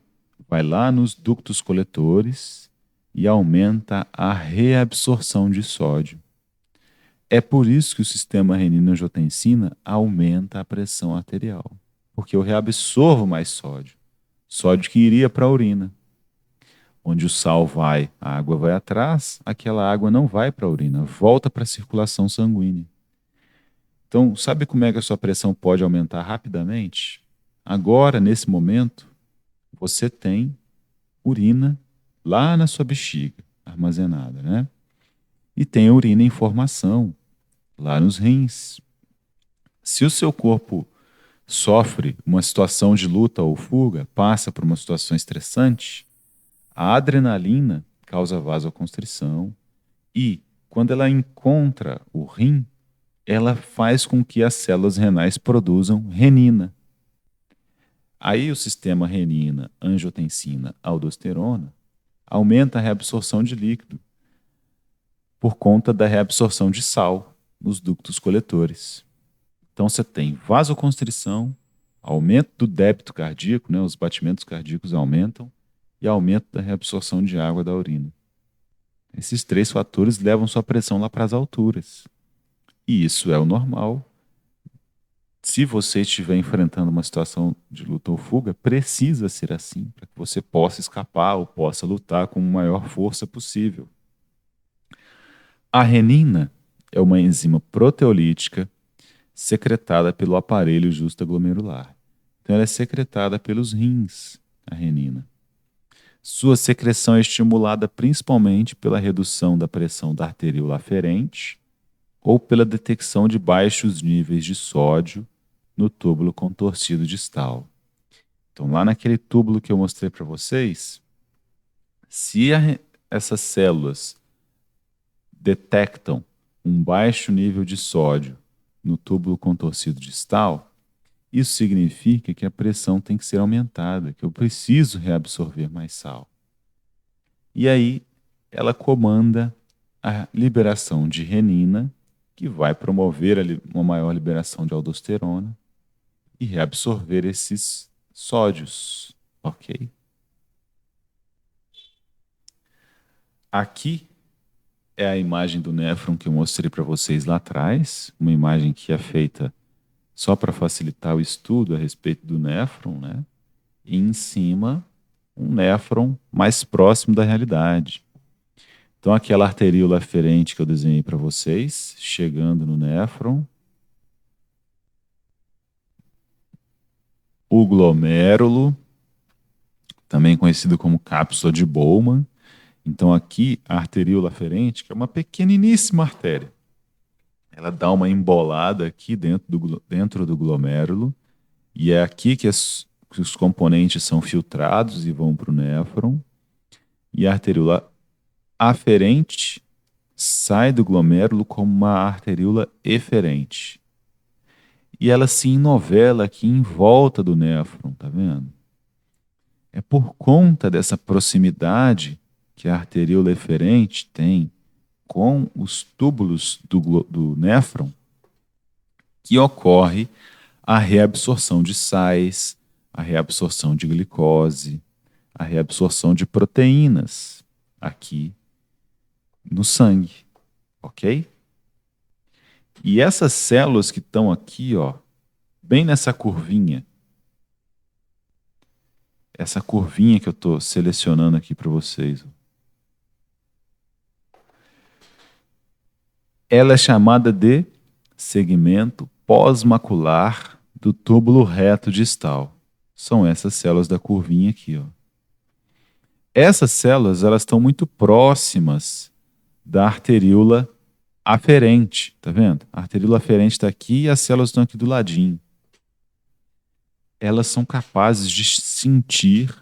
vai lá nos ductos coletores e aumenta a reabsorção de sódio. É por isso que o sistema renina-angiotensina aumenta a pressão arterial, porque eu reabsorvo mais sódio, sódio que iria para a urina. Onde o sal vai, a água vai atrás, aquela água não vai para a urina, volta para a circulação sanguínea. Então, sabe como é que a sua pressão pode aumentar rapidamente? Agora, nesse momento, você tem urina lá na sua bexiga, armazenada, né? E tem a urina em formação lá nos rins. Se o seu corpo sofre uma situação de luta ou fuga, passa por uma situação estressante, a adrenalina causa vasoconstrição e, quando ela encontra o rim, ela faz com que as células renais produzam renina. Aí o sistema renina, angiotensina, aldosterona aumenta a reabsorção de líquido por conta da reabsorção de sal nos ductos coletores. Então você tem vasoconstrição, aumento do débito cardíaco, né, os batimentos cardíacos aumentam, e aumento da reabsorção de água da urina. Esses 3 fatores levam sua pressão lá para as alturas. E isso é o normal. Se você estiver enfrentando uma situação de luta ou fuga, precisa ser assim, para que você possa escapar ou possa lutar com a maior força possível. A renina é uma enzima proteolítica secretada pelo aparelho justaglomerular. Então ela é secretada pelos rins, a renina. Sua secreção é estimulada principalmente pela redução da pressão da arteríola aferente ou pela detecção de baixos níveis de sódio no túbulo contorcido distal. Então, lá naquele túbulo que eu mostrei para vocês, se essas células detectam um baixo nível de sódio no túbulo contorcido distal, isso significa que a pressão tem que ser aumentada, que eu preciso reabsorver mais sal. E aí ela comanda a liberação de renina, que vai promover uma maior liberação de aldosterona e reabsorver esses sódios, ok? Aqui é a imagem do néfron que eu mostrei para vocês lá atrás, uma imagem que é feita só para facilitar o estudo a respeito do néfron, né? E em cima, um néfron mais próximo da realidade. Então, aquela arteríola aferente que eu desenhei para vocês, chegando no néfron, o glomérulo, também conhecido como cápsula de Bowman. Então, aqui, a arteríola aferente, que é uma pequeniníssima artéria, ela dá uma embolada aqui dentro do glomérulo, e é aqui que os componentes são filtrados e vão para o néfron, e a arteríola aferente sai do glomérulo como uma arteríola eferente. E ela se enovela aqui em volta do néfron, tá vendo? É por conta dessa proximidade que a arteríola eferente tem com os túbulos do néfron que ocorre a reabsorção de sais, a reabsorção de glicose, a reabsorção de proteínas aqui no sangue, ok? E essas células que estão aqui, ó, bem nessa curvinha, essa curvinha que eu estou selecionando aqui para vocês, ela é chamada de segmento pós-macular do túbulo reto distal. São essas células da curvinha aqui, ó. Essas células, elas estão muito próximas da arteríola aferente, tá vendo? A arteríola aferente está aqui e as células estão aqui do ladinho. Elas são capazes de sentir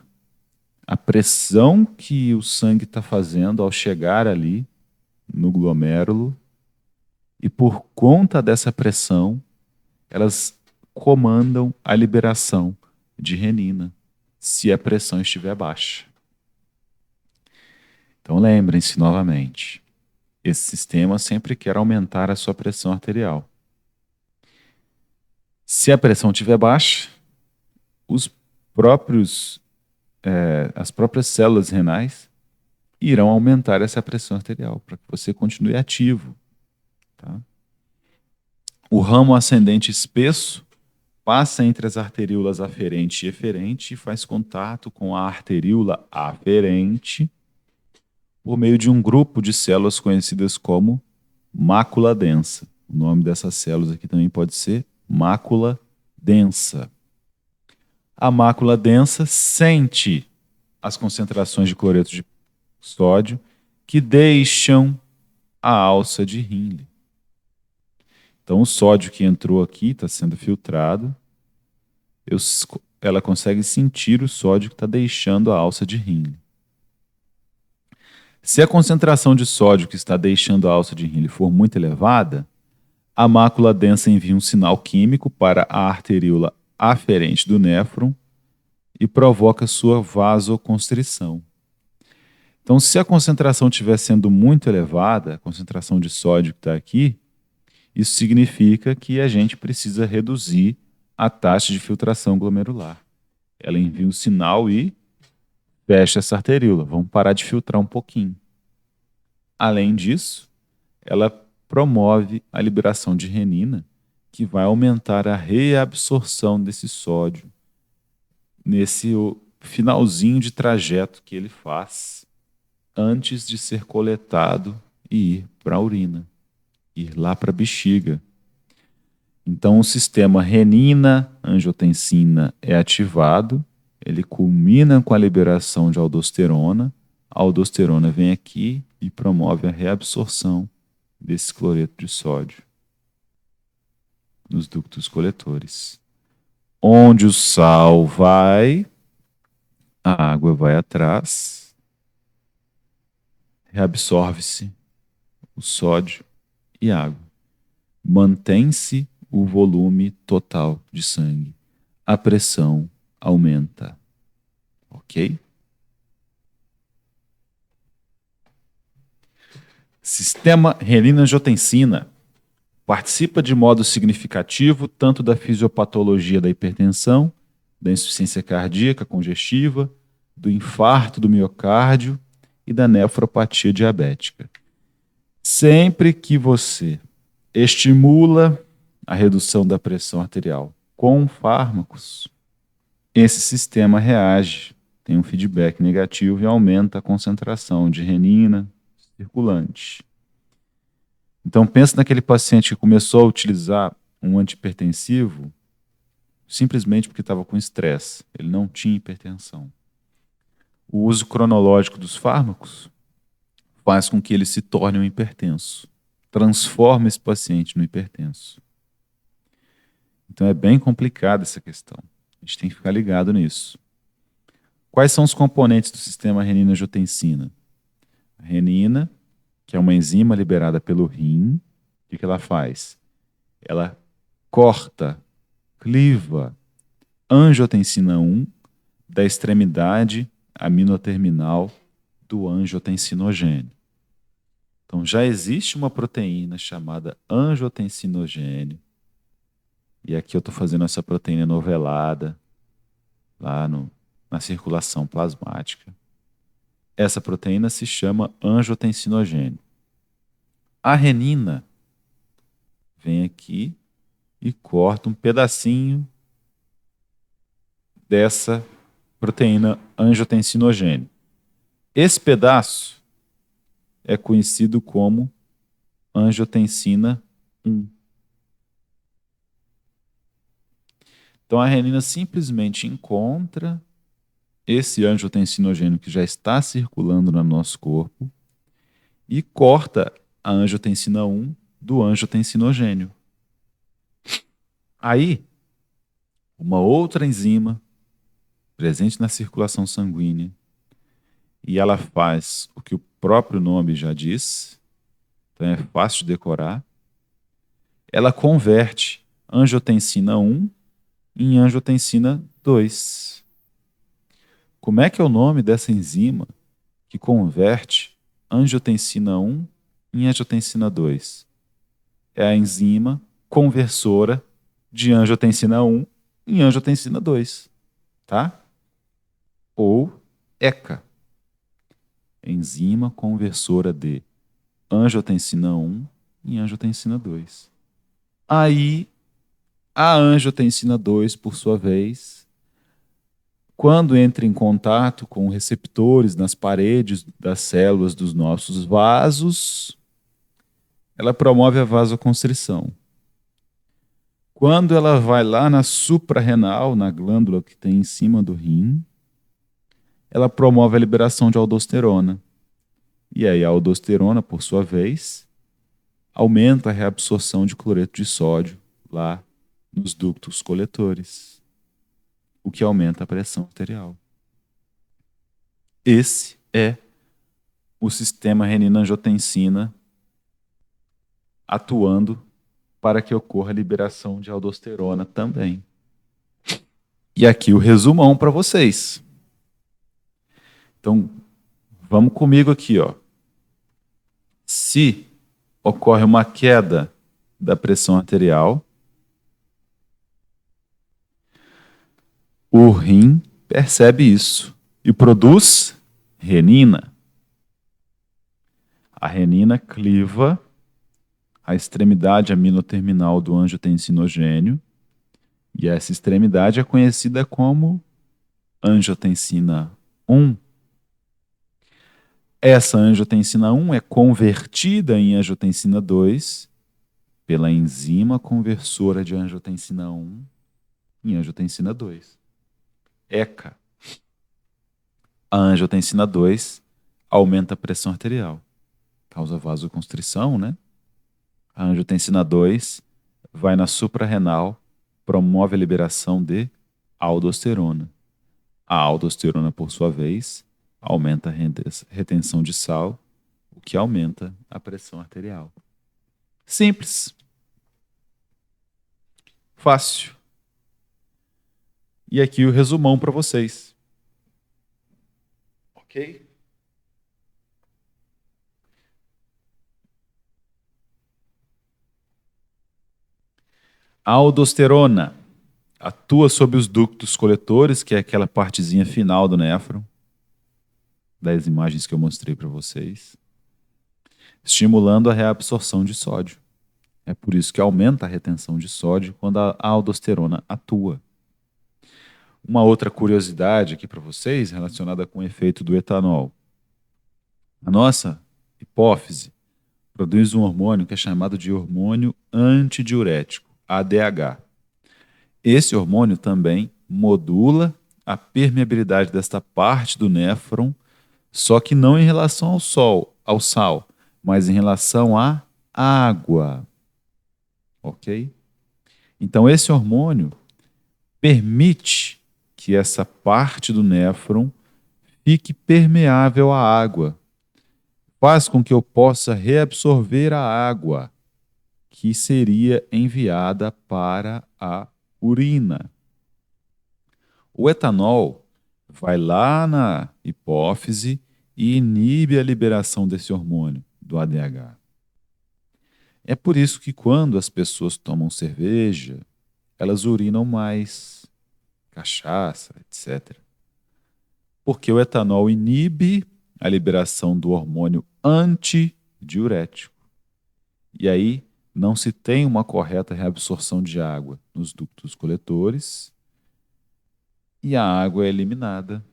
a pressão que o sangue está fazendo ao chegar ali no glomérulo, e por conta dessa pressão, elas comandam a liberação de renina, se a pressão estiver baixa. Então lembrem-se novamente, esse sistema sempre quer aumentar a sua pressão arterial. Se a pressão estiver baixa, as próprias células renais irão aumentar essa pressão arterial para que você continue ativo. Tá? O ramo ascendente espesso passa entre as arteríolas aferente e eferente e faz contato com a arteríola aferente por meio de um grupo de células conhecidas como mácula densa. O nome dessas células aqui também pode ser mácula densa. A mácula densa sente as concentrações de cloreto de sódio que deixam a alça de Henle. Então, o sódio que entrou aqui está sendo filtrado. Ela consegue sentir o sódio que está deixando a alça de Henle. Se a concentração de sódio que está deixando a alça de Henle for muito elevada, a mácula densa envia um sinal químico para a arteríola aferente do néfron e provoca sua vasoconstrição. Então, se a concentração estiver sendo muito elevada, a concentração de sódio que está aqui, isso significa que a gente precisa reduzir a taxa de filtração glomerular. Ela envia um sinal e fecha essa arteríola. Vamos parar de filtrar um pouquinho. Além disso, ela promove a liberação de renina, que vai aumentar a reabsorção desse sódio nesse finalzinho de trajeto que ele faz antes de ser coletado e ir para a urina, ir lá para a bexiga. Então, o sistema renina-angiotensina é ativado, ele culmina com a liberação de aldosterona. A aldosterona vem aqui e promove a reabsorção desse cloreto de sódio nos ductos coletores. Onde o sal vai, a água vai atrás, reabsorve-se o sódio e água. Mantém-se o volume total de sangue. A pressão aumenta. Ok? Sistema renina-angiotensina participa de modo significativo tanto da fisiopatologia da hipertensão, da insuficiência cardíaca congestiva, do infarto do miocárdio e da nefropatia diabética. Sempre que você estimula a redução da pressão arterial com fármacos, esse sistema reage, tem um feedback negativo e aumenta a concentração de renina circulante. Então, pensa naquele paciente que começou a utilizar um antihipertensivo simplesmente porque estava com estresse. Ele não tinha hipertensão. O uso cronológico dos fármacos faz com que ele se torne um hipertenso. Transforma esse paciente no hipertenso. Então, é bem complicada essa questão. A gente tem que ficar ligado nisso. Quais são os componentes do sistema renina-angiotensina? A renina, que é uma enzima liberada pelo rim, o que ela faz? Ela corta, cliva angiotensina 1 da extremidade aminoterminal do angiotensinogênio. Então, já existe uma proteína chamada angiotensinogênio, e aqui eu estou fazendo essa proteína novelada lá na circulação plasmática. Essa proteína se chama angiotensinogênio. A renina vem aqui e corta um pedacinho dessa proteína angiotensinogênio. Esse pedaço é conhecido como angiotensina 1. Então a renina simplesmente encontra esse angiotensinogênio que já está circulando no nosso corpo e corta a angiotensina 1 do angiotensinogênio. Aí, uma outra enzima presente na circulação sanguínea, e ela faz o que o próprio nome já diz, então é fácil de decorar, ela converte angiotensina 1 em angiotensina 2. Como é que é o nome dessa enzima que converte angiotensina 1 em angiotensina 2? É a enzima conversora de angiotensina 1 em angiotensina 2, tá? Ou ECA, enzima conversora de angiotensina 1 em angiotensina 2. Aí, a angiotensina 2, por sua vez, quando entra em contato com receptores nas paredes das células dos nossos vasos, ela promove a vasoconstrição. Quando ela vai lá na suprarrenal, na glândula que tem em cima do rim, ela promove a liberação de aldosterona. E aí a aldosterona, por sua vez, aumenta a reabsorção de cloreto de sódio lá nos ductos coletores, o que aumenta a pressão arterial. Esse é o sistema renina-angiotensina atuando para que ocorra a liberação de aldosterona também. E aqui o resumão para vocês. Então, vamos comigo aqui, ó. Se ocorre uma queda da pressão arterial, o rim percebe isso e produz renina. A renina cliva a extremidade aminoterminal do angiotensinogênio, e essa extremidade é conhecida como angiotensina 1. Essa angiotensina 1 é convertida em angiotensina 2 pela enzima conversora de angiotensina 1 em angiotensina 2. ECA. A angiotensina 2 aumenta a pressão arterial, causa vasoconstrição, né? A angiotensina 2 vai na suprarrenal, promove a liberação de aldosterona. A aldosterona, por sua vez, aumenta a retenção de sal, o que aumenta a pressão arterial. Simples. Fácil. E aqui o resumão para vocês. Ok? A aldosterona atua sobre os ductos coletores, que é aquela partezinha final do néfron, das imagens que eu mostrei para vocês, estimulando a reabsorção de sódio. É por isso que aumenta a retenção de sódio quando a aldosterona atua. Uma outra curiosidade aqui para vocês, relacionada com o efeito do etanol. A nossa hipófise produz um hormônio que é chamado de hormônio antidiurético, ADH. Esse hormônio também modula a permeabilidade desta parte do néfron, só que não em relação ao sal, mas em relação à água. Ok? Então, esse hormônio permite que essa parte do néfron fique permeável à água. Faz com que eu possa reabsorver a água que seria enviada para a urina. O etanol vai lá na hipófise e inibe a liberação desse hormônio, do ADH. É por isso que quando as pessoas tomam cerveja, elas urinam mais, cachaça, etc. Porque o etanol inibe a liberação do hormônio antidiurético. E aí não se tem uma correta reabsorção de água nos ductos coletores e a água é eliminada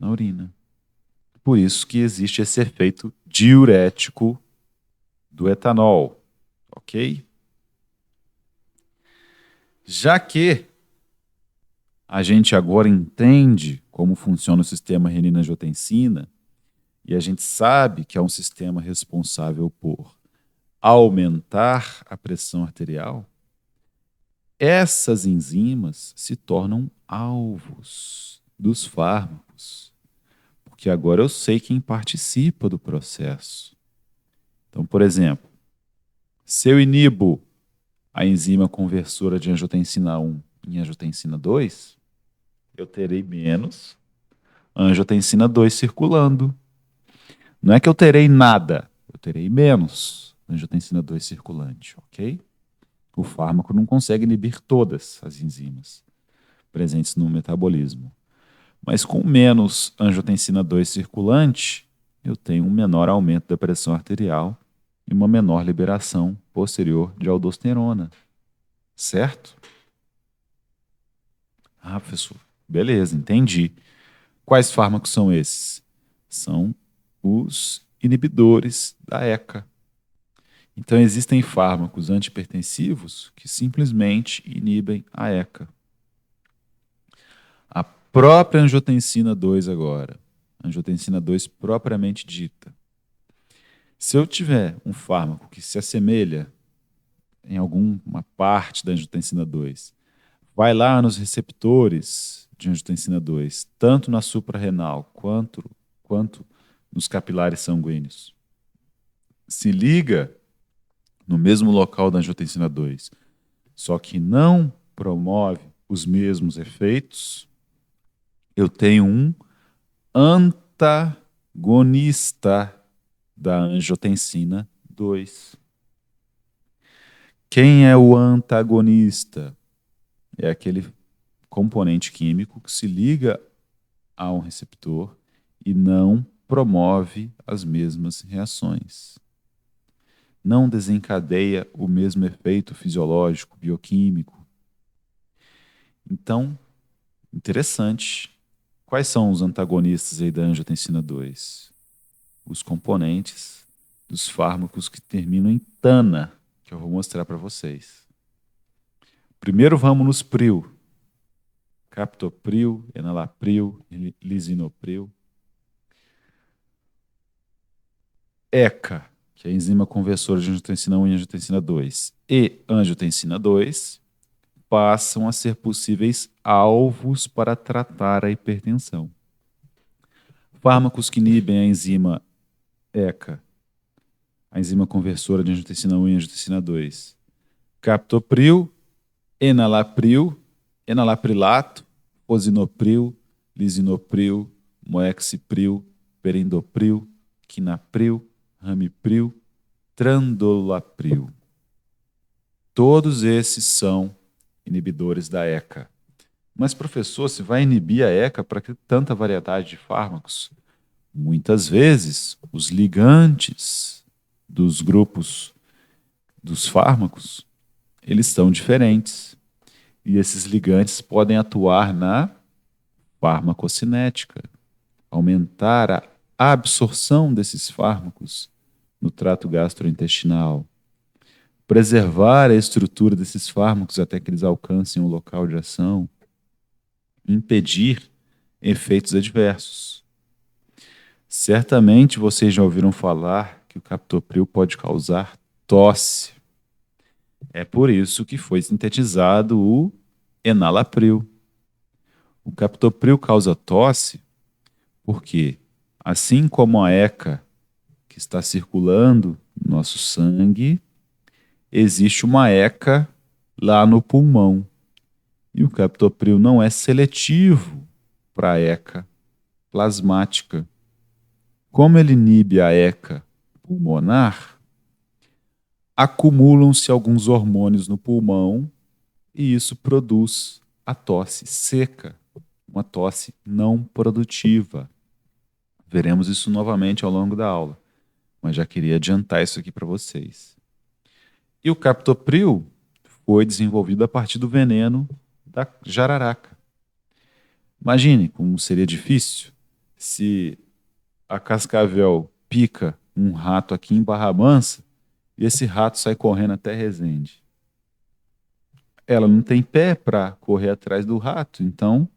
na urina. Por isso que existe esse efeito diurético do etanol, ok? Já que a gente agora entende como funciona o sistema renina-angiotensina e a gente sabe que é um sistema responsável por aumentar a pressão arterial, essas enzimas se tornam alvos dos fármacos, porque agora eu sei quem participa do processo. Então, por exemplo, se eu inibo a enzima conversora de angiotensina 1 em angiotensina 2, eu terei menos angiotensina 2 circulando. Não é que eu terei nada, eu terei menos angiotensina 2 circulante, ok? O fármaco não consegue inibir todas as enzimas presentes no metabolismo. Mas com menos angiotensina 2 circulante, eu tenho um menor aumento da pressão arterial e uma menor liberação posterior de aldosterona. Certo? Ah, professor, beleza, entendi. Quais fármacos são esses? São os inibidores da ECA. Então, existem fármacos antihipertensivos que simplesmente inibem a ECA. A própria angiotensina 2 agora, angiotensina 2 propriamente dita. Se eu tiver um fármaco que se assemelha em alguma parte da angiotensina 2, vai lá nos receptores de angiotensina 2, tanto na suprarrenal quanto nos capilares sanguíneos. Se liga no mesmo local da angiotensina 2, só que não promove os mesmos efeitos, eu tenho um antagonista da angiotensina 2. Quem é o antagonista? É aquele componente químico que se liga a um receptor e não promove as mesmas reações. Não desencadeia o mesmo efeito fisiológico, bioquímico. Então, interessante. Quais são os antagonistas aí da angiotensina 2? Os componentes dos fármacos que terminam em tana, que eu vou mostrar para vocês. Primeiro vamos nos PRIL. Captopril, enalapril, lisinopril. ECA, que é a enzima conversora de angiotensina 1 e angiotensina 2, e angiotensina 2, passam a ser possíveis alvos para tratar a hipertensão. Fármacos que inibem a enzima ECA, a enzima conversora de angiotensina 1 e angiotensina 2. Captopril, enalapril, enalaprilato, fosinopril, lisinopril, moexipril, perindopril, quinapril, ramipril, trandolapril. Todos esses são inibidores da ECA. Mas, professor, se vai inibir a ECA, para que tanta variedade de fármacos? Muitas vezes, os ligantes dos grupos dos fármacos, eles são diferentes. E esses ligantes podem atuar na farmacocinética, aumentar a absorção desses fármacos no trato gastrointestinal, preservar a estrutura desses fármacos até que eles alcancem o local de ação, impedir efeitos adversos. Certamente vocês já ouviram falar que o captopril pode causar tosse. É por isso que foi sintetizado o enalapril. O captopril causa tosse porque, assim como a ECA que está circulando no nosso sangue, existe uma ECA lá no pulmão. E o captopril não é seletivo para a ECA plasmática. Como ele inibe a ECA pulmonar, acumulam-se alguns hormônios no pulmão e isso produz a tosse seca, uma tosse não produtiva. Veremos isso novamente ao longo da aula, mas já queria adiantar isso aqui para vocês. E o captopril foi desenvolvido a partir do veneno da jararaca. Imagine como seria difícil se a cascavel pica um rato aqui em Barra Mansa e esse rato sai correndo até Resende. Ela não tem pé para correr atrás do rato, então,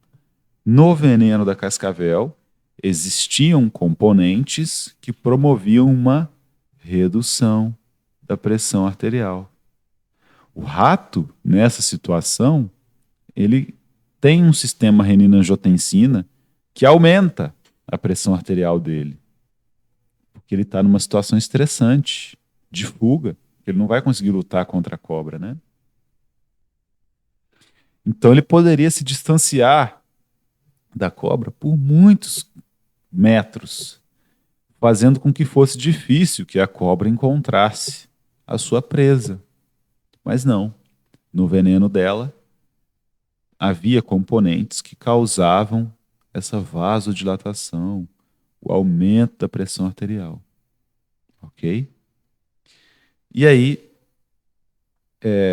no veneno da cascavel, existiam componentes que promoviam uma redução da pressão arterial. O rato, nessa situação, ele tem um sistema renina-angiotensina que aumenta a pressão arterial dele. Porque ele está numa situação estressante, de fuga, ele não vai conseguir lutar contra a cobra, né? Então ele poderia se distanciar da cobra por muitos metros, fazendo com que fosse difícil que a cobra encontrasse a sua presa. Mas não. No veneno dela, havia componentes que causavam essa vasodilatação, o aumento da pressão arterial. Ok? E aí,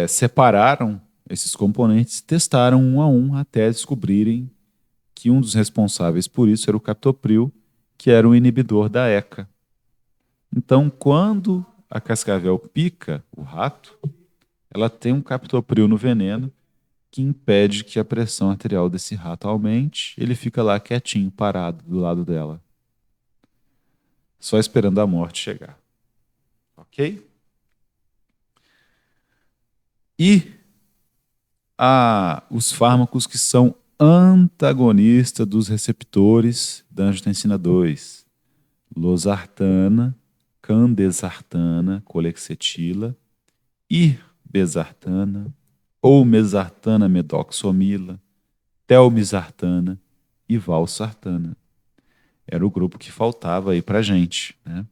separaram esses componentes, testaram um a um até descobrirem que um dos responsáveis por isso era o captopril, que era um inibidor da ECA. Então, quando a cascavel pica o rato, ela tem um captopril no veneno que impede que a pressão arterial desse rato aumente, ele fica lá quietinho, parado do lado dela, só esperando a morte chegar. Ok? E os fármacos que são antagonistas dos receptores da angiotensina 2, losartana, candesartana, colexetila, irbesartana, ou mesartana medoxomila, telmisartana e valsartana. Era o grupo que faltava aí para a gente, né?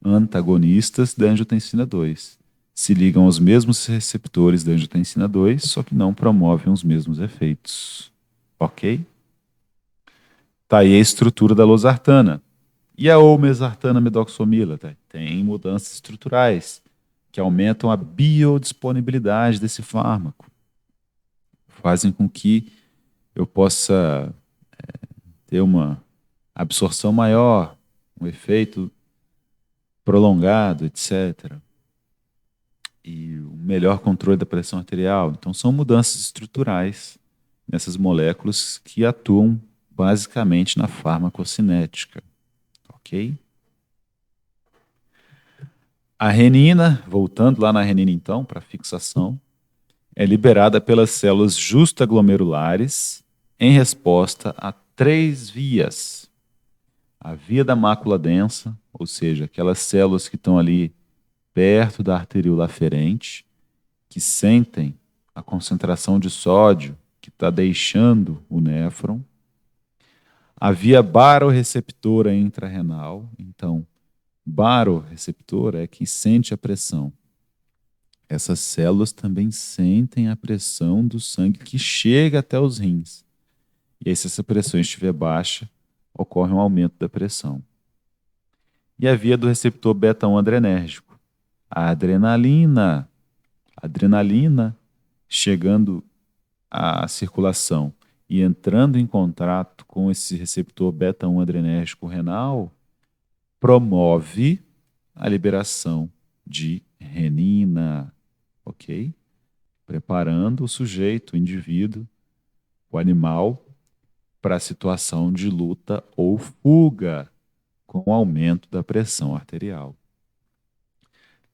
Antagonistas da angiotensina 2. Se ligam aos mesmos receptores da angiotensina 2, só que não promovem os mesmos efeitos. Ok? Tá aí a estrutura da losartana. E a olmesartana medoxomila? Tá? Tem mudanças estruturais que aumentam a biodisponibilidade desse fármaco. Fazem com que eu possa ter uma absorção maior, um efeito prolongado, etc. E um melhor controle da pressão arterial. Então, são mudanças estruturais nessas moléculas que atuam basicamente na farmacocinética. Ok? A renina, voltando lá na renina então, para fixação, é liberada pelas células justaglomerulares em resposta a 3 vias. A via da mácula densa, ou seja, aquelas células que estão ali perto da arteríola aferente, que sentem a concentração de sódio que está deixando o néfron. A via barorreceptora intrarrenal, então, barorreceptora é que sente a pressão. Essas células também sentem a pressão do sangue que chega até os rins. E aí, se essa pressão estiver baixa, ocorre um aumento da pressão. E a via do receptor beta-1 adrenérgico. A adrenalina chegando à circulação e entrando em contato com esse receptor beta-1 adrenérgico renal, promove a liberação de renina, ok? Preparando o sujeito, o indivíduo, o animal, para a situação de luta ou fuga, com o aumento da pressão arterial.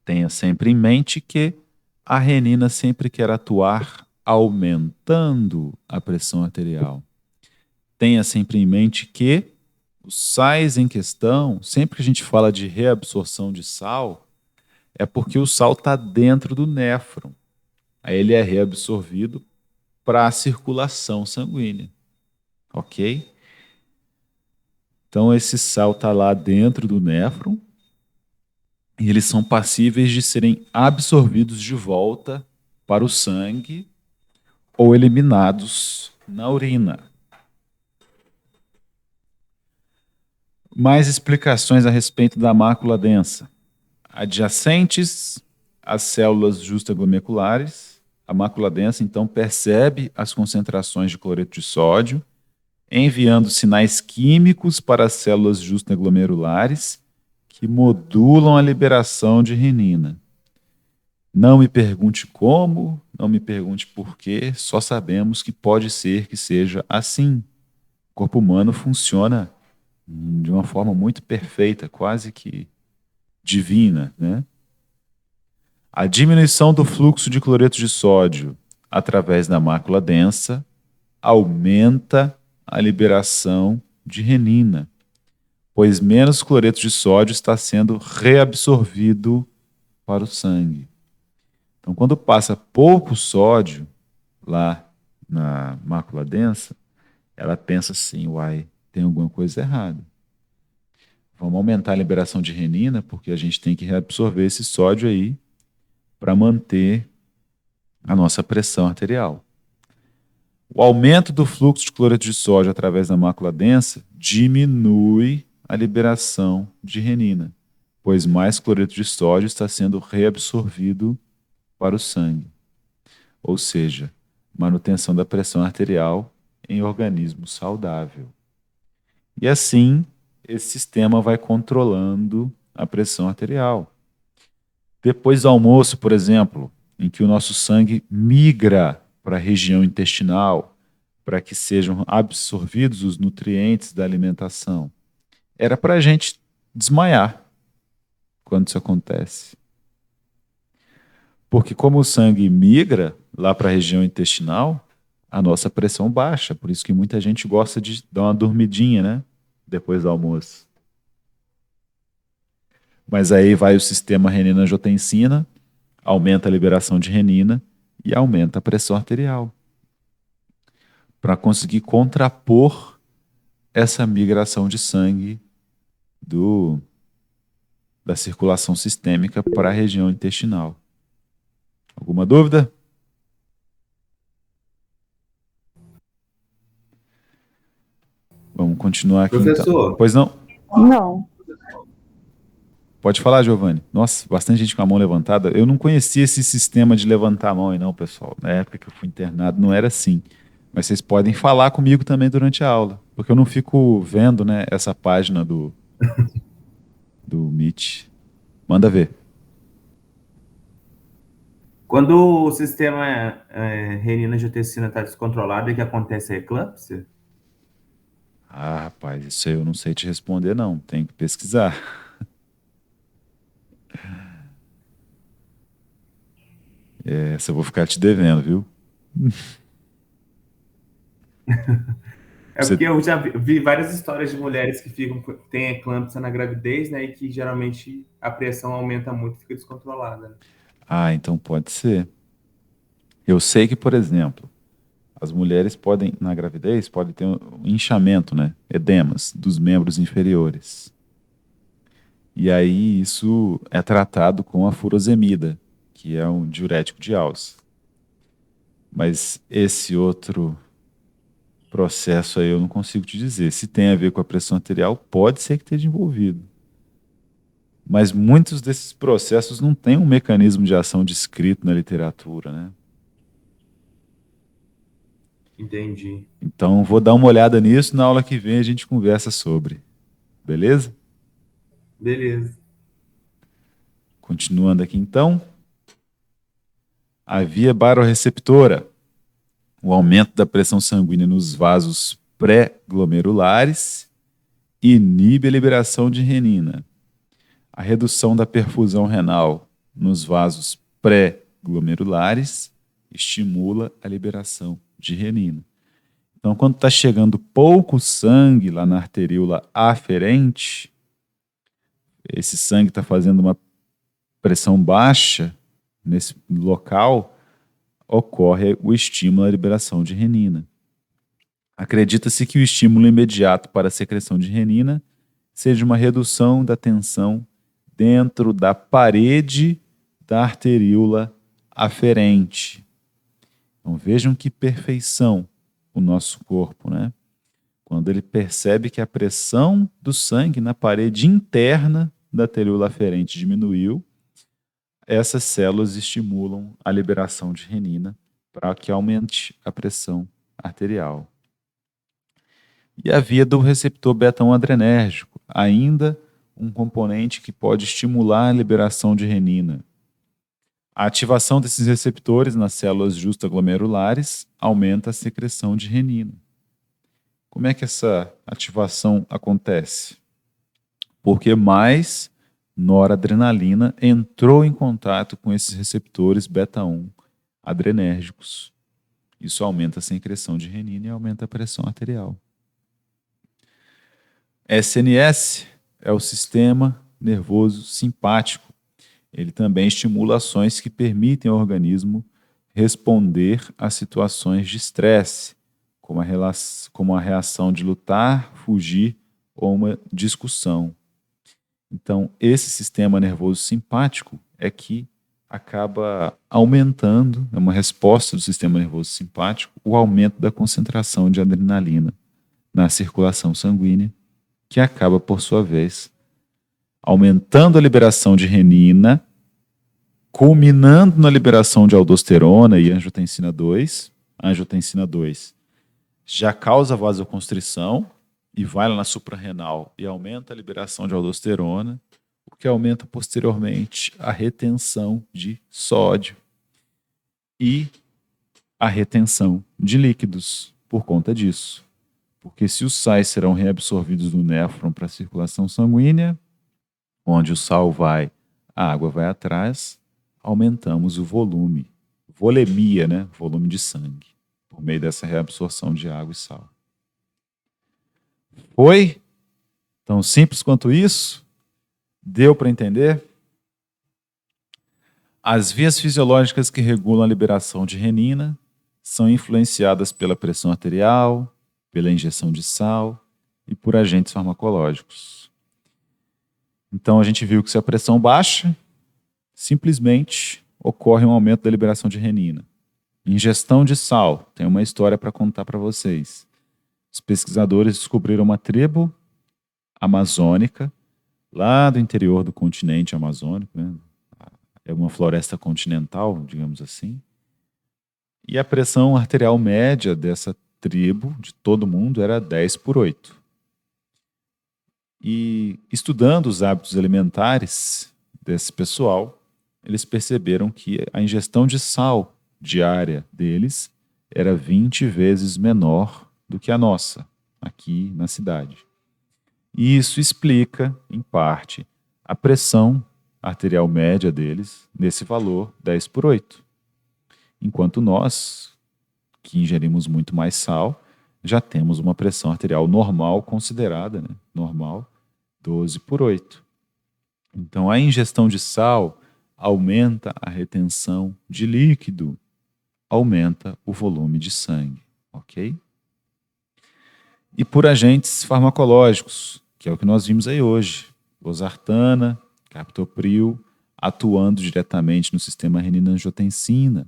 Tenha sempre em mente que a renina sempre quer atuar aumentando a pressão arterial. Tenha sempre em mente que os sais em questão, sempre que a gente fala de reabsorção de sal, é porque o sal está dentro do néfron. Aí ele é reabsorvido para a circulação sanguínea. Ok? Então esse sal está lá dentro do néfron e eles são passíveis de serem absorvidos de volta para o sangue ou eliminados na urina. Mais explicações a respeito da mácula densa. Adjacentes às células justaglomerulares, a mácula densa então percebe as concentrações de cloreto de sódio, enviando sinais químicos para as células justaglomerulares que modulam a liberação de renina. Não me pergunte como, não me pergunte por quê, só sabemos que pode ser que seja assim. O corpo humano funciona de uma forma muito perfeita, quase que divina, né? A diminuição do fluxo de cloreto de sódio através da mácula densa aumenta a liberação de renina, pois menos cloreto de sódio está sendo reabsorvido para o sangue. Então, quando passa pouco sódio lá na mácula densa, ela pensa assim, uai, tem alguma coisa errada. Vamos aumentar a liberação de renina, porque a gente tem que reabsorver esse sódio aí para manter a nossa pressão arterial. O aumento do fluxo de cloreto de sódio através da mácula densa diminui a liberação de renina, pois mais cloreto de sódio está sendo reabsorvido para o sangue. Ou seja, manutenção da pressão arterial em organismo saudável. E assim, esse sistema vai controlando a pressão arterial. Depois do almoço, por exemplo, em que o nosso sangue migra para a região intestinal, para que sejam absorvidos os nutrientes da alimentação, era para a gente desmaiar quando isso acontece. Porque como o sangue migra lá para a região intestinal, a nossa pressão baixa. Por isso que muita gente gosta de dar uma dormidinha, né? Depois do almoço. Mas aí vai o sistema renina-angiotensina, aumenta a liberação de renina e aumenta a pressão arterial, para conseguir contrapor essa migração de sangue da circulação sistêmica para a região intestinal. Alguma dúvida? Vamos continuar aqui então. Professor, Pois não? Não. Pode falar, Giovanni. Nossa, bastante gente com a mão levantada. Eu não conhecia esse sistema de levantar a mão aí não, pessoal. Na época que eu fui internado não era assim. Mas vocês podem falar comigo também durante a aula, porque eu não fico vendo, né, essa página do Meet. Manda ver. quando o sistema renina-angiotensina está descontrolado, o que acontece? É eclâmpsia? Ah, rapaz, isso aí eu não sei te responder não. Tem que pesquisar. Essa eu vou ficar te devendo, viu? É porque eu já vi várias histórias de mulheres que têm eclâmpsia na gravidez, né? E que geralmente a pressão aumenta muito e fica descontrolada, né? Ah, então pode ser. Eu sei que, por exemplo, as mulheres podem, na gravidez, podem ter um inchamento, né? Edemas dos membros inferiores. E aí isso é tratado com a furosemida, que é um diurético de alça. Mas esse outro processo aí eu não consigo te dizer. Se tem a ver com a pressão arterial, pode ser que esteja envolvido. Mas muitos desses processos não têm um mecanismo de ação descrito na literatura, né? Entendi. Então vou dar uma olhada nisso, na aula que vem a gente conversa sobre. Beleza? Beleza. Continuando aqui então. A via barorreceptora, o aumento da pressão sanguínea nos vasos pré-glomerulares, inibe a liberação de renina. A redução da perfusão renal nos vasos pré-glomerulares estimula a liberação de renina. Então, quando está chegando pouco sangue lá na arteríola aferente, esse sangue está fazendo uma pressão baixa nesse local, ocorre o estímulo à liberação de renina. Acredita-se que o estímulo imediato para a secreção de renina seja uma redução da tensão dentro da parede da arteríola aferente. Então vejam que perfeição o nosso corpo, né? Quando ele percebe que a pressão do sangue na parede interna da arteríola aferente diminuiu, essas células estimulam a liberação de renina para que aumente a pressão arterial. E a via do receptor beta-1 adrenérgico, ainda um componente que pode estimular a liberação de renina. A ativação desses receptores nas células justaglomerulares aumenta a secreção de renina. Como é que essa ativação acontece? Porque mais noradrenalina entrou em contato com esses receptores beta-1 adrenérgicos. Isso aumenta a secreção de renina e aumenta a pressão arterial. SNS é o sistema nervoso simpático. Ele também estimula ações que permitem ao organismo responder a situações de estresse, como a reação de lutar, fugir ou uma discussão. Então, esse sistema nervoso simpático é que acaba aumentando, é uma resposta do sistema nervoso simpático, o aumento da concentração de adrenalina na circulação sanguínea, que acaba, por sua vez, aumentando a liberação de renina, culminando na liberação de aldosterona e angiotensina 2. A angiotensina 2 já causa vasoconstrição e vai lá na suprarrenal e aumenta a liberação de aldosterona, o que aumenta posteriormente a retenção de sódio e a retenção de líquidos por conta disso. Porque se os sais serão reabsorvidos no néfron para a circulação sanguínea, onde o sal vai, a água vai atrás, aumentamos o volume, volemia, né? Volume de sangue, por meio dessa reabsorção de água e sal. Foi tão simples quanto isso? Deu para entender? As vias fisiológicas que regulam a liberação de renina são influenciadas pela pressão arterial, pela injeção de sal e por agentes farmacológicos. Então a gente viu que se a pressão baixa, simplesmente ocorre um aumento da liberação de renina. Ingestão de sal, tem uma história para contar para vocês. Os pesquisadores descobriram uma tribo amazônica, lá do interior do continente amazônico, né? É uma floresta continental, digamos assim. E a pressão arterial média dessa tribo, de todo mundo, era 10/8. E estudando os hábitos alimentares desse pessoal, eles perceberam que a ingestão de sal diária deles era 20 vezes menor do que a nossa, aqui na cidade. E isso explica, em parte, a pressão arterial média deles nesse valor 10/8. enquanto nós, que ingerimos muito mais sal, já temos uma pressão arterial normal considerada, né? Normal, 12/8. Então, a ingestão de sal aumenta a retenção de líquido, aumenta o volume de sangue, ok? E por agentes farmacológicos, que é o que nós vimos aí hoje, losartana, captopril, atuando diretamente no sistema renina-angiotensina,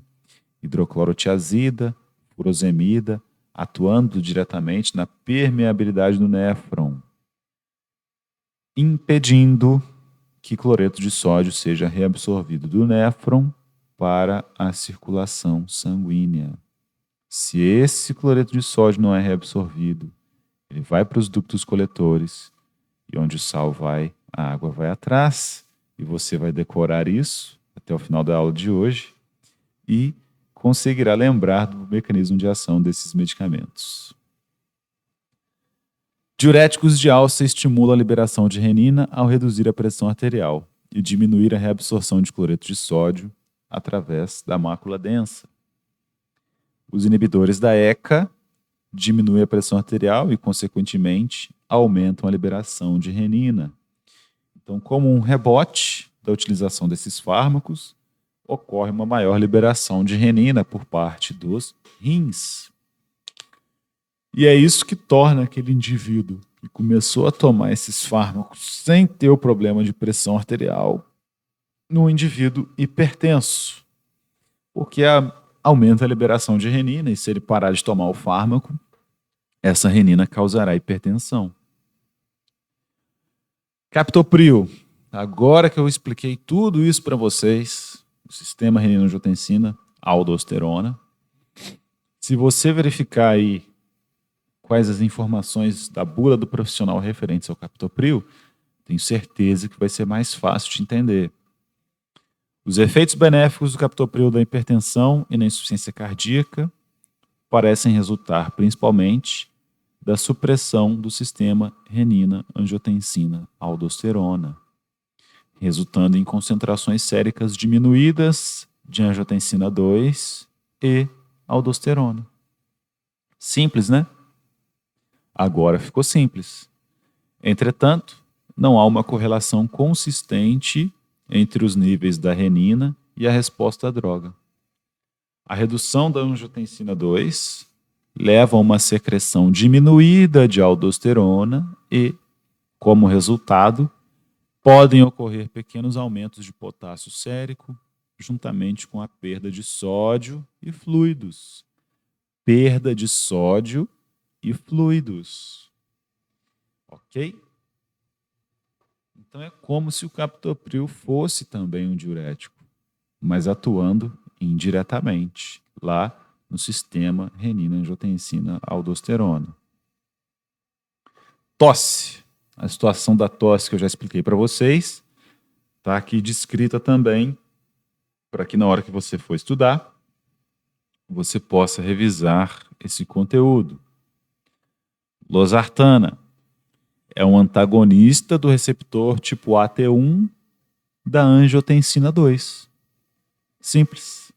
hidroclorotiazida, furosemida, atuando diretamente na permeabilidade do néfron, impedindo que cloreto de sódio seja reabsorvido do néfron para a circulação sanguínea. Se esse cloreto de sódio não é reabsorvido, ele vai para os ductos coletores, e onde o sal vai, a água vai atrás, e você vai decorar isso até o final da aula de hoje e conseguirá lembrar do mecanismo de ação desses medicamentos. Diuréticos de alça estimulam a liberação de renina ao reduzir a pressão arterial e diminuir a reabsorção de cloreto de sódio através da mácula densa. Os inibidores da ECA diminuem a pressão arterial e, consequentemente, aumentam a liberação de renina. Então, como um rebote da utilização desses fármacos, ocorre uma maior liberação de renina por parte dos rins. E é isso que torna aquele indivíduo que começou a tomar esses fármacos sem ter o problema de pressão arterial no indivíduo hipertenso. Porque aumenta a liberação de renina e se ele parar de tomar o fármaco, essa renina causará hipertensão. Captopril. Agora que eu expliquei tudo isso para vocês, o sistema renina-angiotensina, aldosterona, se você verificar aí quais as informações da bula do profissional referentes ao captopril, tenho certeza que vai ser mais fácil de entender. Os efeitos benéficos do captopril da hipertensão e na insuficiência cardíaca parecem resultar principalmente da supressão do sistema renina-angiotensina-aldosterona, resultando em concentrações séricas diminuídas de angiotensina 2 e aldosterona. Simples, né? Agora ficou simples. Entretanto, não há uma correlação consistente entre os níveis da renina e a resposta à droga. A redução da angiotensina 2 leva a uma secreção diminuída de aldosterona e, como resultado, podem ocorrer pequenos aumentos de potássio sérico, juntamente com a perda de sódio e fluidos. Perda de sódio e fluidos. Ok? Então é como se o captopril fosse também um diurético, mas atuando indiretamente lá no sistema renina-angiotensina-aldosterona. Tosse. A situação da tosse que eu já expliquei para vocês está aqui descrita também para que na hora que você for estudar você possa revisar esse conteúdo. Losartana é um antagonista do receptor tipo AT1 da angiotensina 2. Simples.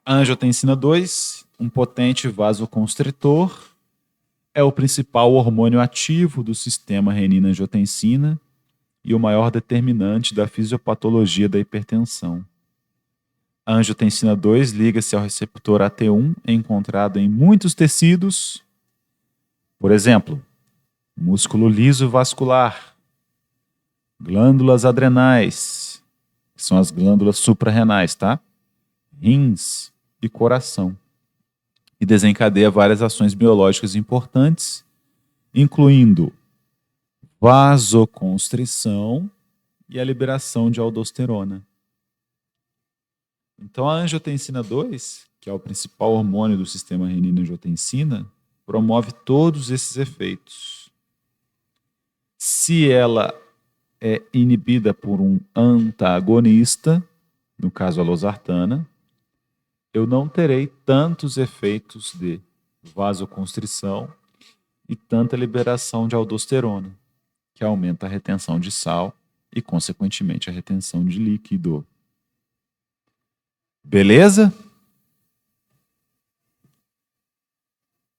A angiotensina 2, um potente vasoconstritor, é o principal hormônio ativo do sistema renina-angiotensina e o maior determinante da fisiopatologia da hipertensão. A angiotensina 2 liga-se ao receptor AT1 encontrado em muitos tecidos, por exemplo, músculo liso vascular, glândulas adrenais, que são as glândulas suprarrenais, tá? Rins e coração. E desencadeia várias ações biológicas importantes, incluindo vasoconstrição e a liberação de aldosterona. Então a angiotensina 2, que é o principal hormônio do sistema renina-angiotensina, promove todos esses efeitos. Se ela é inibida por um antagonista, no caso a losartana, eu não terei tantos efeitos de vasoconstrição e tanta liberação de aldosterona, que aumenta a retenção de sal e, consequentemente, a retenção de líquido. Beleza?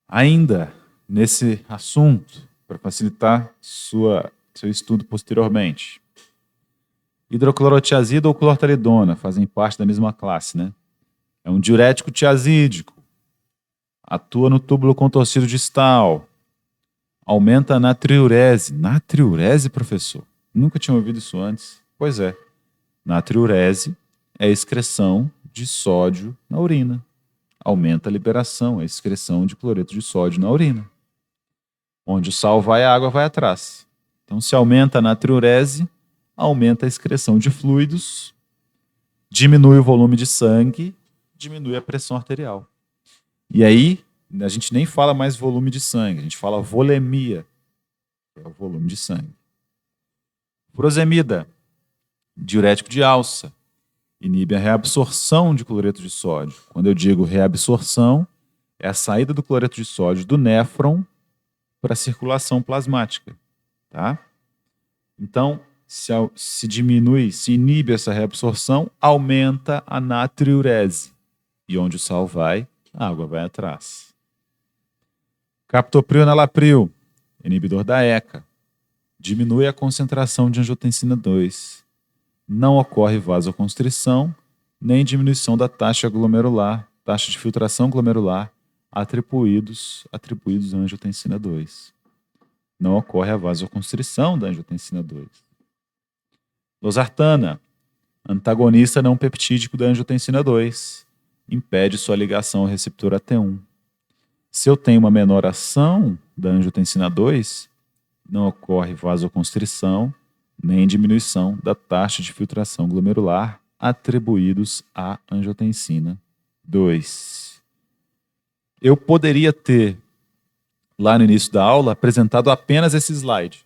Ainda nesse assunto, para facilitar seu estudo posteriormente. Hidroclorotiazida ou clortalidona fazem parte da mesma classe, né? É um diurético tiazídico. Atua no túbulo contorcido distal. Aumenta a natriurese. Natriurese, professor? Nunca tinha ouvido isso antes. Pois é. Natriurese é a excreção de sódio na urina. Aumenta a liberação, a excreção de cloreto de sódio na urina. Onde o sal vai, a água vai atrás. Então, se aumenta a natriurese, aumenta a excreção de fluidos, diminui o volume de sangue, diminui a pressão arterial. E aí, a gente nem fala mais volume de sangue, a gente fala volemia, que é o volume de sangue. Furosemida, diurético de alça, inibe a reabsorção de cloreto de sódio. Quando eu digo reabsorção, é a saída do cloreto de sódio do néfron para a circulação plasmática. Tá? Então, se diminui, se inibe essa reabsorção, aumenta a natriurese. E onde o sal vai, a água vai atrás. Captopril, enalapril, inibidor da ECA. Diminui a concentração de angiotensina 2. Não ocorre vasoconstrição, nem diminuição da taxa glomerular, taxa de filtração glomerular, atribuídos à angiotensina 2. Não ocorre a vasoconstrição da angiotensina 2. Losartana, antagonista não peptídico da angiotensina 2, impede sua ligação ao receptor AT1. Se eu tenho uma menor ação da angiotensina 2, não ocorre vasoconstrição nem diminuição da taxa de filtração glomerular atribuídos à angiotensina 2. Eu poderia ter, lá no início da aula, apresentado apenas esse slide.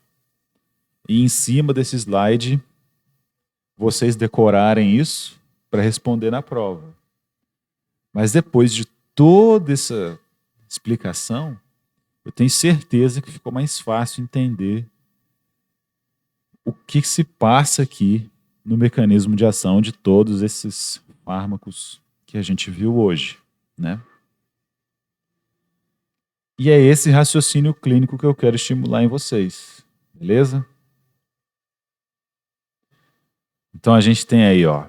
E em cima desse slide, vocês decorarem isso para responder na prova. Mas depois de toda essa explicação, eu tenho certeza que ficou mais fácil entender o que se passa aqui no mecanismo de ação de todos esses fármacos que a gente viu hoje, né? E é esse raciocínio clínico que eu quero estimular em vocês, beleza? Então a gente tem aí, ó,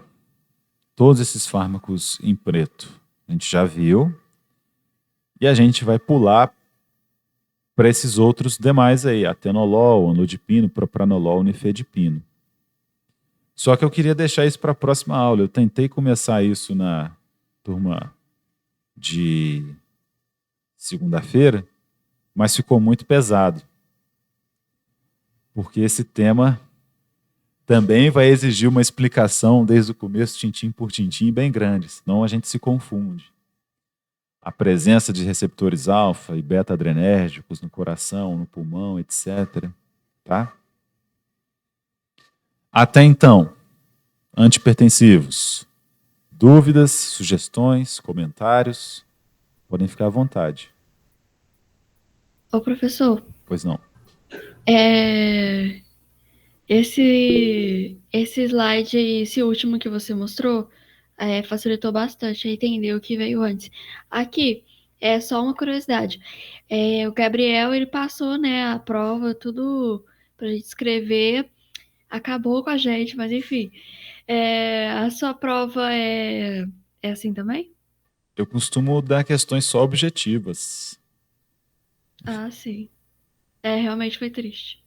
todos esses fármacos em preto. A gente já viu. E a gente vai pular para esses outros demais aí, atenolol, anlodipino, propranolol, nifedipino. Só que eu queria deixar isso para a próxima aula. Eu tentei começar isso na turma de segunda-feira, mas ficou muito pesado. Porque esse tema também vai exigir uma explicação desde o começo, tintim por tintim, bem grande, senão a gente se confunde. A presença de receptores alfa e beta-adrenérgicos no coração, no pulmão, etc. Tá? Até então, antipertensivos. Dúvidas, sugestões, comentários, podem ficar à vontade. Ô, professor, Pois não. esse slide aí, esse último que você mostrou, facilitou bastante a entender o que veio antes. Aqui, é só uma curiosidade. O Gabriel, ele passou, né, a prova, tudo pra gente escrever, acabou com a gente, mas enfim. A sua prova é assim também? Eu costumo dar questões só objetivas. Ah, sim. Realmente foi triste.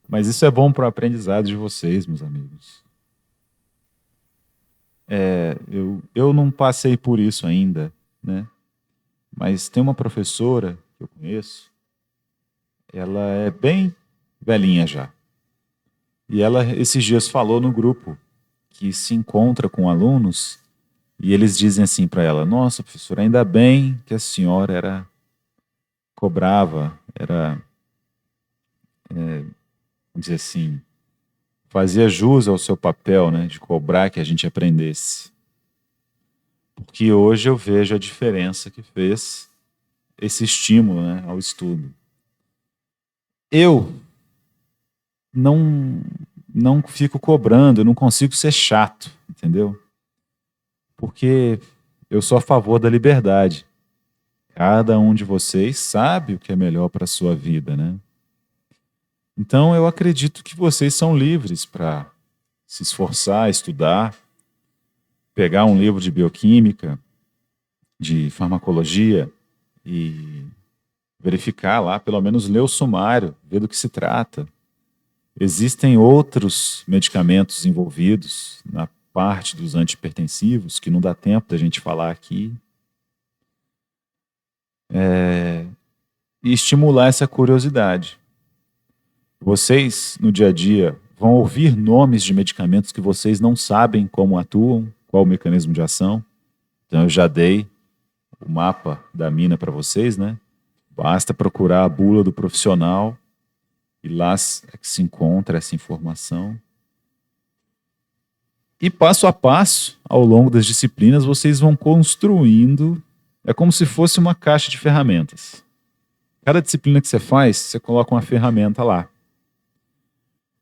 Mas isso é bom para o aprendizado de vocês, meus amigos. Eu não passei por isso ainda, né? Mas tem uma professora que eu conheço, ela é bem velhinha já. E ela, esses dias, falou no grupo que se encontra com alunos e eles dizem assim para ela: nossa, professora, ainda bem que a senhora cobrava, vamos dizer assim, fazia jus ao seu papel, né, de cobrar que a gente aprendesse. Porque hoje eu vejo a diferença que fez esse estímulo, né, ao estudo. Eu não fico cobrando, eu não consigo ser chato, entendeu? Porque eu sou a favor da liberdade. Cada um de vocês sabe o que é melhor para a sua vida, né? Então, eu acredito que vocês são livres para se esforçar, estudar, pegar um livro de bioquímica, de farmacologia e verificar lá, pelo menos ler o sumário, ver do que se trata. Existem outros medicamentos envolvidos na parte dos antihipertensivos que não dá tempo da gente falar aqui. E estimular essa curiosidade. Vocês, no dia a dia, vão ouvir nomes de medicamentos que vocês não sabem como atuam, qual o mecanismo de ação. Então, eu já dei o mapa da mina para vocês, né? Basta procurar a bula do profissional e lá é que se encontra essa informação. E passo a passo, ao longo das disciplinas, vocês vão construindo. É como se fosse uma caixa de ferramentas. Cada disciplina que você faz, você coloca uma ferramenta lá.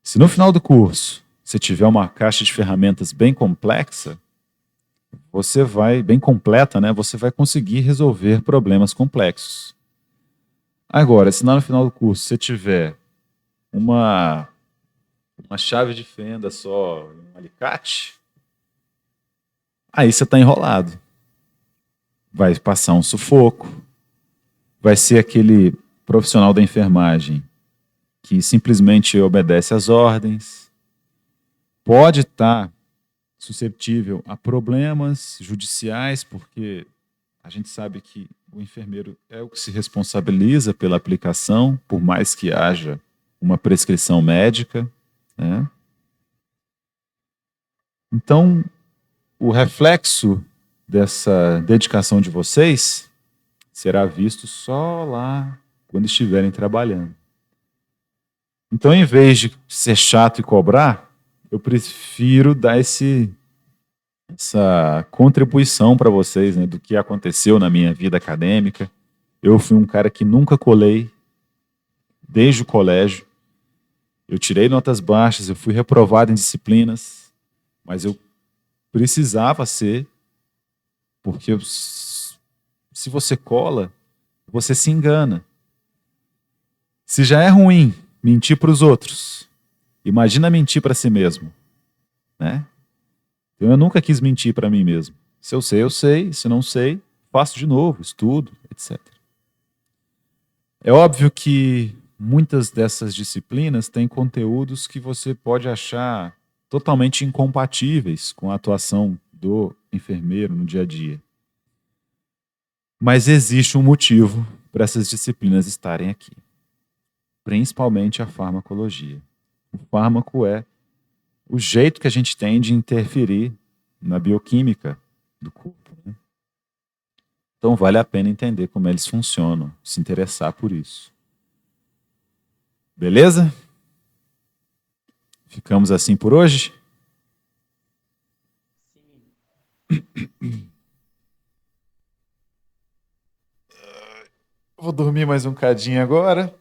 Se no final do curso você tiver uma caixa de ferramentas bem complexa, bem completa, né? Você vai conseguir resolver problemas complexos. Agora, se lá no final do curso você tiver uma chave de fenda só, um alicate, aí você está enrolado. Vai passar um sufoco, vai ser aquele profissional da enfermagem que simplesmente obedece às ordens, pode estar suscetível a problemas judiciais, porque a gente sabe que o enfermeiro é o que se responsabiliza pela aplicação, por mais que haja uma prescrição médica, né? Então, o reflexo dessa dedicação de vocês será visto só lá quando estiverem trabalhando. Então, em vez de ser chato e cobrar, eu prefiro dar essa contribuição para vocês, né, do que aconteceu na minha vida acadêmica. Eu fui um cara que nunca colei desde o colégio. Eu tirei notas baixas, eu fui reprovado em disciplinas, mas eu precisava ser, porque se você cola, você se engana. Se já é ruim mentir para os outros, imagina mentir para si mesmo, né? Então, eu nunca quis mentir para mim mesmo. Se eu sei, eu sei. Se não sei, faço de novo, estudo, etc. É óbvio que muitas dessas disciplinas têm conteúdos que você pode achar totalmente incompatíveis com a atuação do enfermeiro no dia a dia. Mas existe um motivo para essas disciplinas estarem aqui. Principalmente a farmacologia. O fármaco é o jeito que a gente tem de interferir na bioquímica do corpo, né? Então vale a pena entender como eles funcionam, se interessar por isso. Beleza? Ficamos assim por hoje? Vou dormir mais um cadinho agora.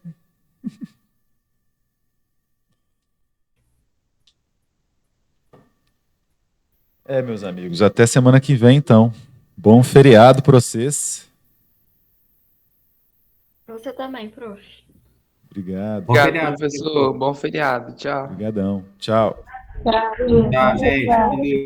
Meus amigos, até semana que vem, então. Bom feriado para vocês. Você também, prof. Obrigado. Bom Obrigado, feriado, professor. Bom feriado. Tchau. Obrigadão. Tchau. Tchau, gente. Valeu.